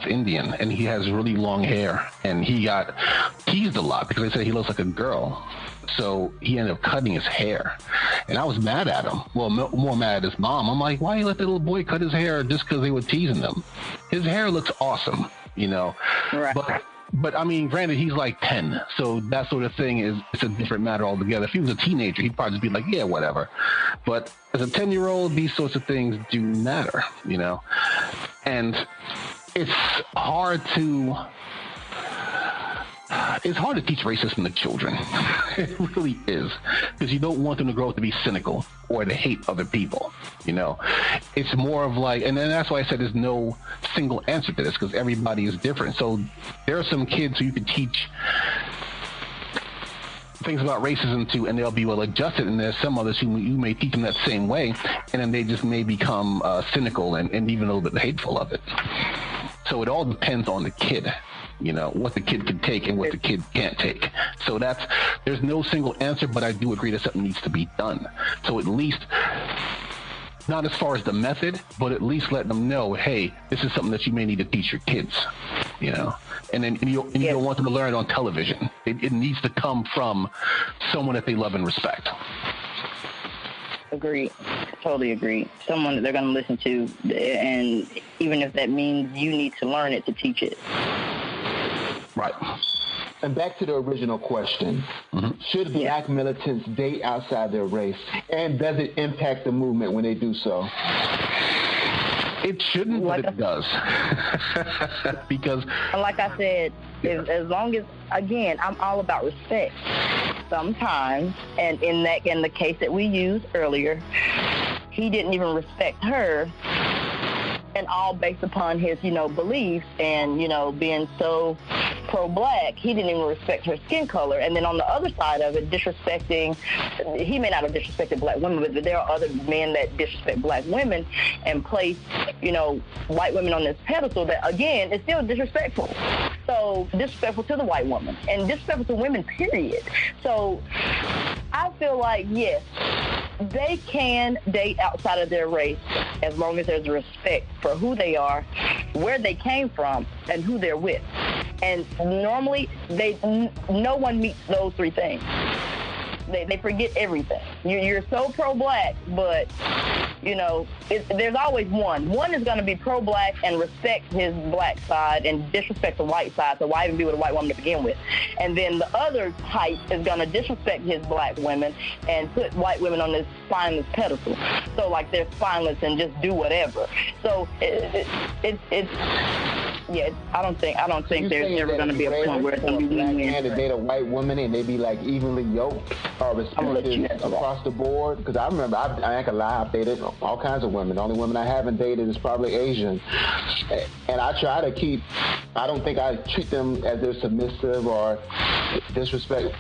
Indian, and he has really long hair, and he got teased a lot because they said he looks like a girl. So he ended up cutting his hair, and I was mad at him. Well, more mad at his mom. I'm like, why you let the little boy cut his hair just because they were teasing him? His hair looks awesome, you know. Right. But I mean, granted, he's like 10, so that sort of thing it's a different matter altogether. If he was a teenager, he'd probably just be like, yeah, whatever. But as a 10-year-old, these sorts of things do matter, you know. And it's hard to teach racism to children. It really is, because you don't want them to grow up to be cynical or to hate other people. You know, it's more of like, and then that's why I said there's no single answer to this, because everybody is different. So there are some kids who you can teach things about racism to, and they'll be well adjusted, and there's some others who you may teach them that same way, and then they just may become cynical and even a little bit hateful of it. So it all depends on the kid. You know, what the kid can take and what the kid can't take. So there's no single answer, but I do agree that something needs to be done. So at least, not as far as the method, but at least let them know, hey, this is something that you may need to teach your kids, you know. And then you don't want them to learn it on television. It needs to come from someone that they love and respect. Agreed. Totally agree. Someone that they're going to listen to, and even if that means you need to learn it to teach it. Right. And back to the original question, should black militants date outside their race? And does it impact the movement when they do so? It shouldn't, but it does. Because, like I said, as long as, again, I'm all about respect. Sometimes, and in the case that we used earlier, he didn't even respect her, and all based upon his, beliefs and, being so pro-black, he didn't even respect her skin color. And then on the other side of it, disrespecting, he may not have disrespected black women, but there are other men that disrespect black women and place, white women on this pedestal that, again, is still disrespectful. So disrespectful to the white woman and disrespectful to women, period. So I feel like, yes, they can date outside of their race as long as there's respect for who they are, where they came from, and who they're with. And normally, no one meets those three things. They forget everything. You're so pro-black, but, there's always one. One is going to be pro-black and respect his black side and disrespect the white side, so why even be with a white woman to begin with? And then the other type is going to disrespect his black women and put white women on this spineless pedestal. So, like, they're spineless and just do whatever. So, I don't think there's ever going to be a point where it's going to be win-win. To date a white woman and they be, like, evenly yoked or respected across the board? Because I remember, I ain't gonna lie, I've dated all kinds of women. The only women I haven't dated is probably Asian. And I try to I don't think I treat them as they're submissive or disrespect,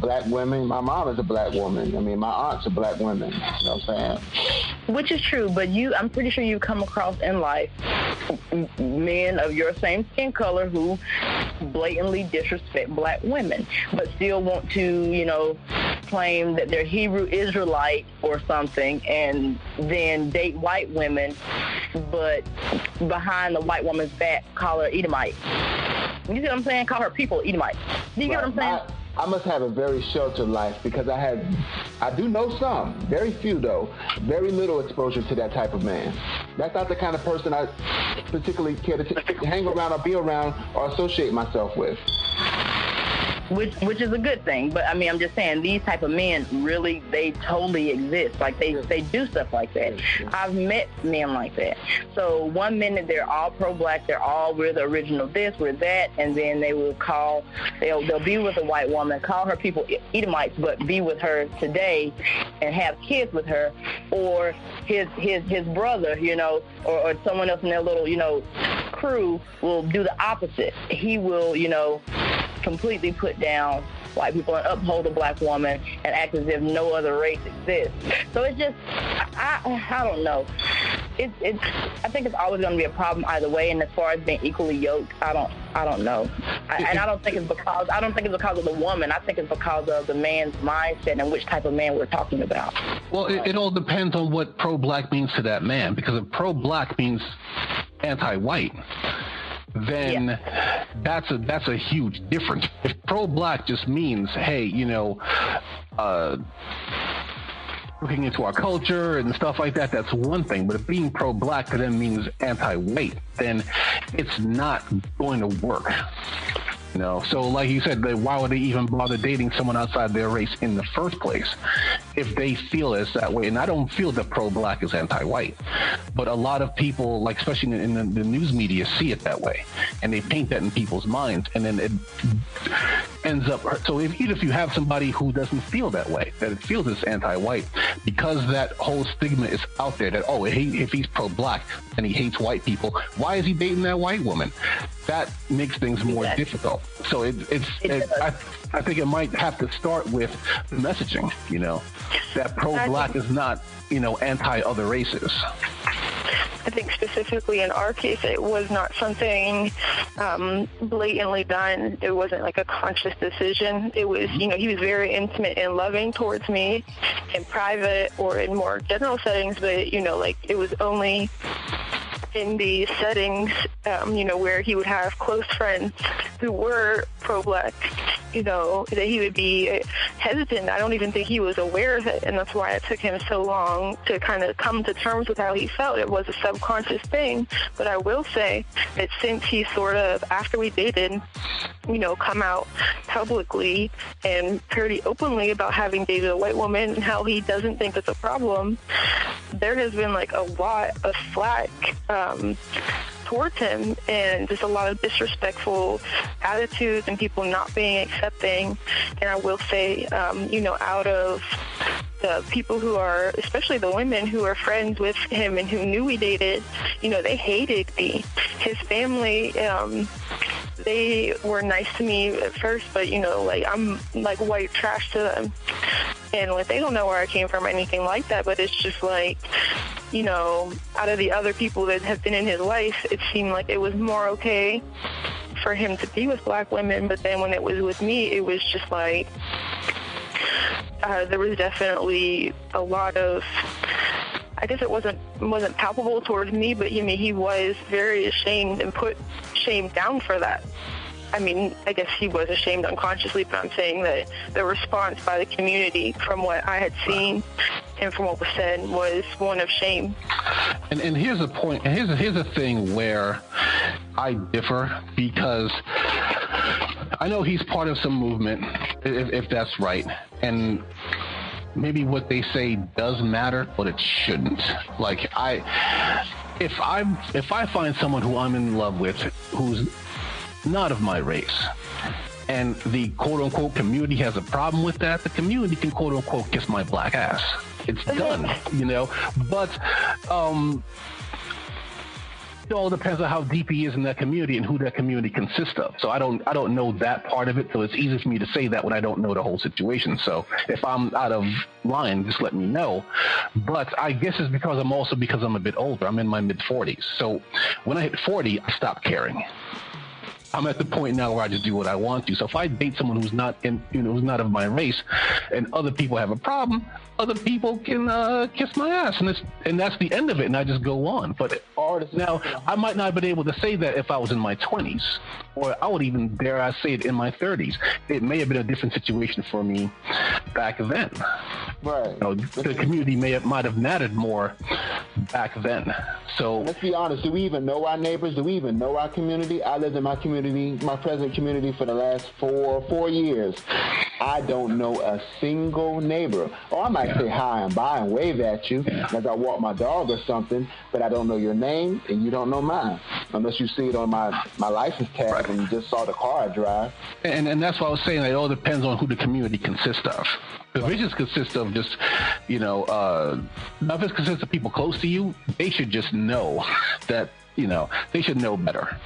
black women. My mom is a black woman. I mean, my aunt's a black woman. You know what I'm saying? Which is true, but I'm pretty sure you come across in life men of your same skin color who blatantly disrespect black women, but still want to, claim that they're Hebrew Israelite or something and then date white women, but behind the white woman's back call her Edomite. You see what I'm saying? Call her people Edomite. Do you get what I'm saying? I must have a very sheltered life because I do know some, very few though, very little exposure to that type of man. That's not the kind of person I particularly care to hang around or be around or associate myself with. which is a good thing. But I mean, I'm just saying these type of men really, they totally exist. Like they do stuff like that. I've met men like that. So one minute they're all pro-black, they're all, we're the original this, we're that, and then they will call, they'll be with a white woman, call her people Edomites, but be with her today and have kids with her, or his brother, you know, or someone else in their little, you know, crew will do the opposite. He will, you know, completely put down white people and uphold a black woman and act as if no other race exists. So it's just, I don't know. I think it's always going to be a problem either way. And as far as being equally yoked, I don't know. I don't think it's because of the woman. I think it's because of the man's mindset and which type of man we're talking about. Well, it all depends on what pro-black means to that man. Because if pro-black means anti-white, then that's a huge difference. If pro-black just means, hey, you know, looking into our culture and stuff like that, that's one thing. But if being pro-black to them means anti-white, then it's not going to work. You know, so like you said, why would they even bother dating someone outside their race in the first place if they feel it's that way? And I don't feel that pro-black is anti-white, but a lot of people, like especially in the news media, see it that way, and they paint that in people's minds, and then it ends up. So even if you have somebody who doesn't feel that way, that it feels it's anti-white, because that whole stigma is out there that, oh, if he's pro-black and he hates white people, why is he dating that white woman? That makes things more difficult. So I think it might have to start with messaging, you know, that pro-black is not, you know, anti-other races. I think specifically in our case, it was not something blatantly done. It wasn't like a conscious decision. It was, you know, he was very intimate and loving towards me in private or in more general settings, but, you know, like it was only in the settings, you know, where he would have close friends who were pro-black, you know, that he would be hesitant. I don't even think he was aware of it, and that's why it took him so long to kind of come to terms with how he felt. It was a subconscious thing, but I will say that since he sort of, after we dated, you know, come out publicly and pretty openly about having dated a white woman and how he doesn't think it's a problem, there has been like a lot of flack towards him, and just a lot of disrespectful attitudes and people not being accepting. And I will say, you know, out of the people who are, especially the women who are friends with him and who knew we dated, you know, they hated me. His family, they were nice to me at first, but, you know, like, I'm like white trash to them. And like, they don't know where I came from or anything like that, but it's just like, you know, out of the other people that have been in his life, it seemed like it was more okay for him to be with black women. But then when it was with me, it was just like, there was definitely a lot of, I guess it wasn't palpable towards me, but I mean, he was very ashamed and put shame down for that. I mean, I guess he was ashamed unconsciously, but I'm saying that the response by the community from what I had seen and from what was said was one of shame. And here's a point, and here's a thing where I differ, because I know he's part of some movement, if that's right, and maybe what they say does matter, but it shouldn't. Like, if I find someone who I'm in love with who's not of my race, and the quote-unquote community has a problem with that, the community can quote-unquote kiss my black ass. It's done, you know. But it all depends on how deep he is in that community and who that community consists of. So I don't know that part of it, so it's easy for me to say that when I don't know the whole situation. So if I'm out of line, just let me know. But I guess it's because I'm a bit older. I'm in my mid-40s. So when I hit 40, I stopped caring. I'm at the point now where I just do what I want to. So if I date someone who's not who's not of my race, and other people have a problem, other people can kiss my ass, and that's the end of it, and I just go on. But now I might not have been able to say that if I was in my 20s, or I would even dare I say it in my 30s. It may have been a different situation for me back then. Right. You know, the community might have mattered more back then. So let's be honest. Do we even know our neighbors? Do we even know our community? I lived in my community, my present community, for the last four years. I don't know a single neighbor. Or I might say hi and bye and wave at you as I walk my dog or something, but I don't know your name and you don't know mine, unless you see it on my license tag and you just saw the car I drive. And that's why I was saying it all depends on who the community consists of. If it just consists of just, now if it consists of people close to you, they should just know that, they should know better.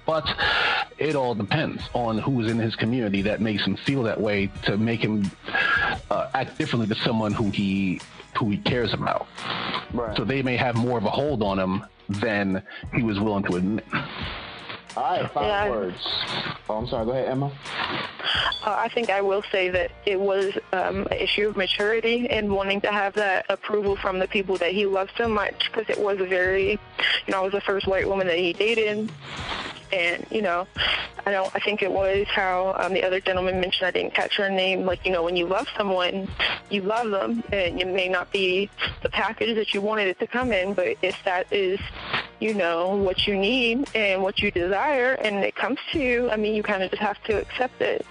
But it all depends on who's in his community that makes him feel that way to make him act differently to someone who he cares about. Right. So they may have more of a hold on him than he was willing to admit. All right, final words. Oh, I'm sorry. Go ahead, Emma. I think I will say that it was an issue of maturity and wanting to have that approval from the people that he loved so much, because it was a very, I was the first white woman that he dated. And, I think it was how the other gentleman mentioned, I didn't catch her name, when you love someone, you love them, and it may not be the package that you wanted it to come in, but if that is, what you need and what you desire, and it comes to you, you kind of just have to accept it,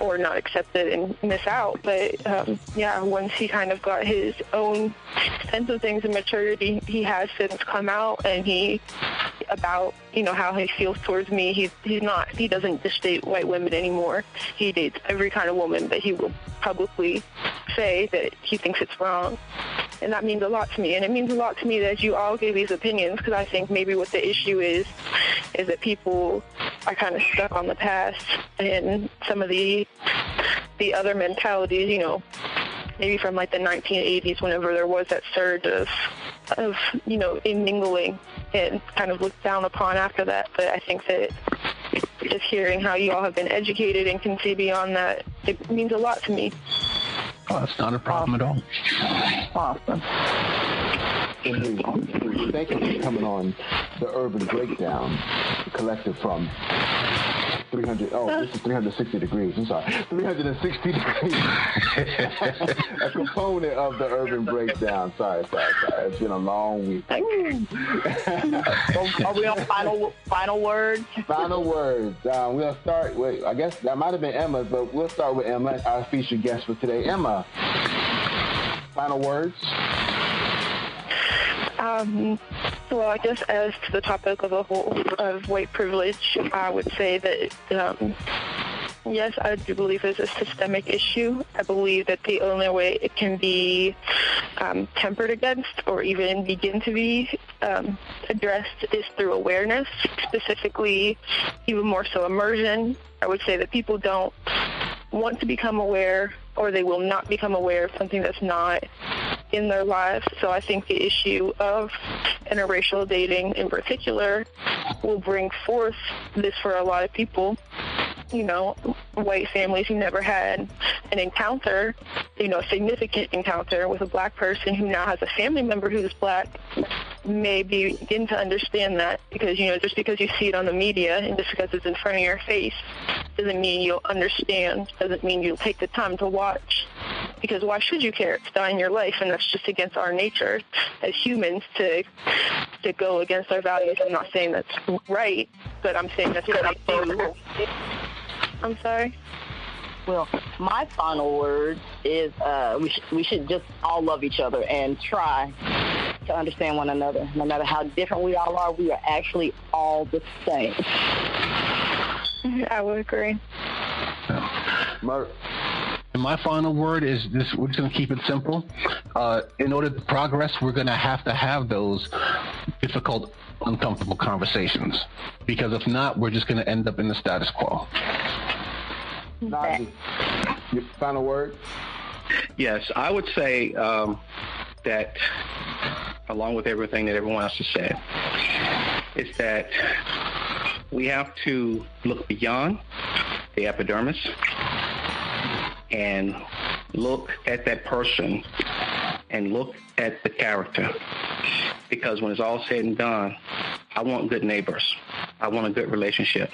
or not accept it and miss out. But, once he kind of got his own sense of things and maturity, he has since come out and about how he feels towards me. He doesn't just date white women anymore. He dates every kind of woman, but he will publicly say that he thinks it's wrong. And that means a lot to me. And it means a lot to me that you all gave these opinions, because I think maybe what the issue is that people are kind of stuck on the past and some of the other mentalities, maybe from the 1980s, whenever there was that surge of immingling, and kind of looked down upon after that. But I think that just hearing how you all have been educated and can see beyond that, it means a lot to me. Oh, that's not a problem at all. Awesome. Thank you for coming on the Urban Breakdown, collective from 300. Oh, this is 360 degrees. I'm sorry, 360 degrees. A component of the Urban Breakdown. Sorry. It's been a long week. Are we on final words? Final words. We'll start with, I guess that might have been Emma's, but we'll start with Emma, our featured guest for today. Emma, final words. Well, I guess as to the topic of white privilege, I would say that, yes, I do believe it's a systemic issue. I believe that the only way it can be tempered against, or even begin to be addressed, is through awareness, specifically even more so immersion. I would say that people don't want to become aware, or they will not become aware of something that's not in their lives. So I think the issue of interracial dating in particular will bring forth this for a lot of people. White families who never had an encounter, a significant encounter with a black person who now has a family member who's black, may begin to understand that, because, just because you see it on the media and just because it's in front of your face doesn't mean you'll understand, doesn't mean you'll take the time to watch, because why should you care? It's not in your life, and that's just against our nature as humans to go against our values. I'm not saying that's right, but I'm saying that's what I do. I'm sorry? Well, my final word is we should just all love each other and try to understand one another. No matter how different we all are, we are actually all the same. I would agree. And my final word is this: we're just going to keep it simple. In order to progress, we're going to have those difficult, uncomfortable conversations. Because if not, we're just going to end up in the status quo. Najee, your final word? Yes, I would say that, along with everything that everyone else has said, is that we have to look beyond the epidermis and look at that person and look at the character. Because when it's all said and done, I want good neighbors. I want a good relationship.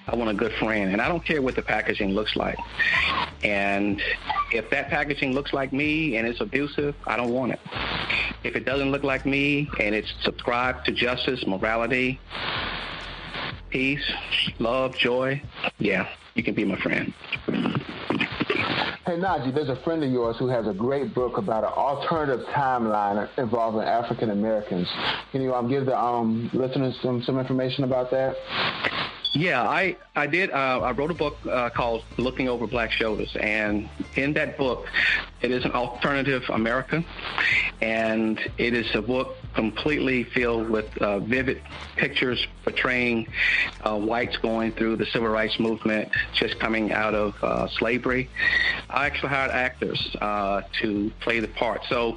I want a good friend. And I don't care what the packaging looks like. And if that packaging looks like me and it's abusive, I don't want it. If it doesn't look like me and it's subscribed to justice, morality, peace, love, joy, yeah, you can be my friend. Hey, Najee, there's a friend of yours who has a great book about an alternative timeline involving African Americans. Can you give the listeners some information about that? Yeah, I did. I wrote a book called Looking Over Black Shoulders, and in that book, it is an alternative America, and it is a book completely filled with vivid pictures portraying whites going through the civil rights movement, just coming out of slavery. I actually hired actors to play the part. So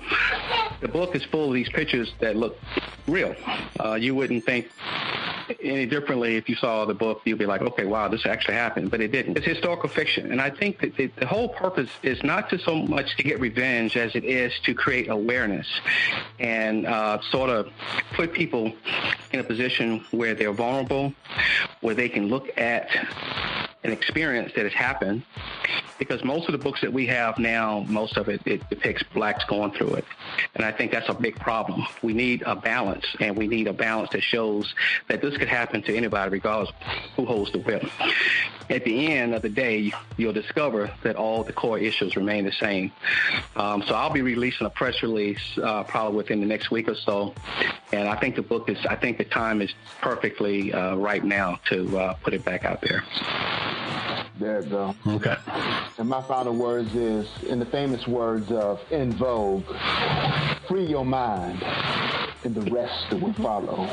the book is full of these pictures that look real. You wouldn't think any differently if you saw the book. You'd be like, okay, wow, this actually happened, but it didn't. It's historical fiction, and I think that the whole purpose is not to so much to get revenge as it is to create awareness and sort of put people in a position where they're vulnerable, where they can look at an experience that has happened, because most of the books that we have now, most of it depicts blacks going through it. And I think that's a big problem. We need a balance, and we need a balance that shows that this could happen to anybody, regardless who holds the whip. At the end of the day, you'll discover that all the core issues remain the same. So I'll be releasing a press release probably within the next week or so. And I think the time is perfectly right now to put it back out there. There you go. Okay. And my final words is, in the famous words of En Vogue, free your mind, and the rest will follow.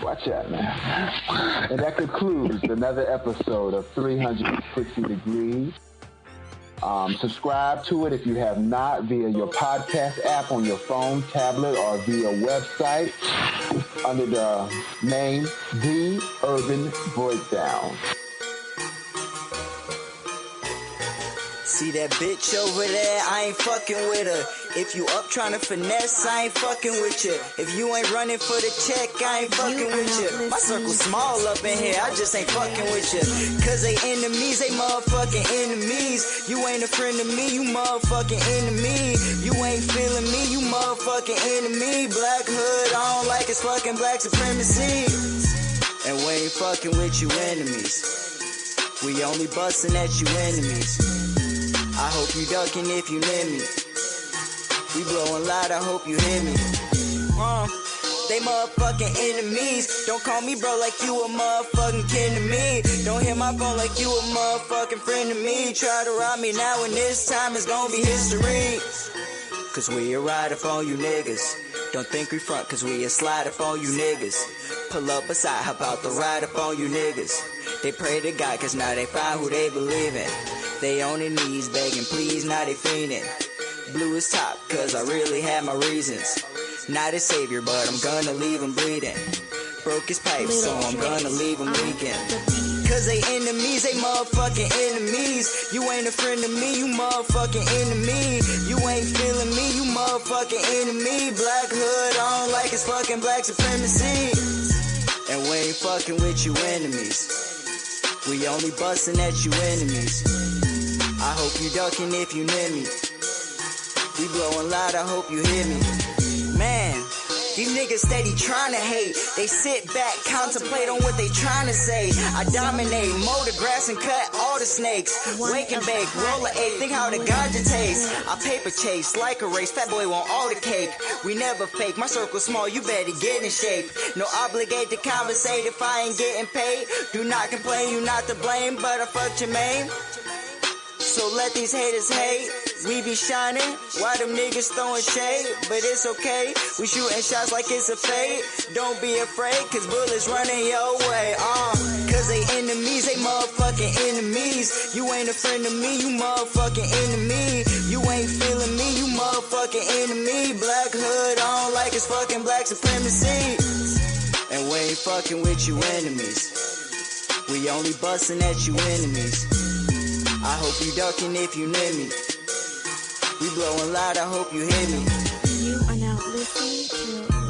Watch out, man. And that concludes another episode of 360 Degrees. Subscribe to it if you have not via your podcast app on your phone, tablet, or via website under the name The Urban Breakdown. See that bitch over there? I ain't fucking with her. If you up trying to finesse, I ain't fucking with you. If you ain't running for the check, I ain't fucking with you. My circle's small up in here, I just ain't fucking with you. Cause they enemies, they motherfucking enemies. You ain't a friend of me, you motherfucking enemy. You ain't feeling me, you motherfucking enemy. Black hood, I don't like it's fucking black supremacy. And we ain't fucking with you enemies. We only bustin' at you enemies. I hope you ducking if you near me. We blowing loud, I hope you hear me. They motherfucking enemies. Don't call me bro like you a motherfucking kin to me. Don't hit my phone like you a motherfucking friend to me. Try to rob me now and this time it's gonna be history. Cause we a ride up on you niggas. Don't think we front cause we a slide up on you niggas. Pull up beside, how about the ride up on you niggas. They pray to God cause now they find who they believe in. They on their knees begging please, now they fiending. Blue is top cause I really had my reasons. Not a savior but I'm gonna leave him bleeding. Broke his pipe so I'm gonna leave him leaking. Cause they enemies, they motherfucking enemies. You ain't a friend of me, you motherfucking enemy. You ain't feeling me, you motherfucking enemy. Black hood, I don't like it's fucking black supremacy. And we ain't fucking with you enemies. We only bustin' at you enemies. I hope you ducking if you near me. We blowing loud, I hope you hear me. Man, these niggas steady trying to hate. They sit back, contemplate on what they trying to say. I dominate, mow the grass and cut all the snakes. Wake and bake, roll a eight, think how the ganja tastes. I paper chase like a race, fat boy want all the cake. We never fake, my circle small, you better get in shape. No obligate to conversate if I ain't getting paid. Do not complain, you not to blame, but I fucked your main. So let these haters hate. We be shining, why them niggas throwing shade? But it's okay, we shooting shots like it's a fade. Don't be afraid, cause bullets running your way. Cause they enemies, they motherfucking enemies. You ain't a friend of me, you motherfucking enemy. You ain't feeling me, you motherfucking enemy. Black hood, I don't like it's fucking black supremacy. And we ain't fucking with you enemies. We only bustin' at you enemies. I hope you ducking if you near me. We blowing loud, I hope you hear me. You are now listening to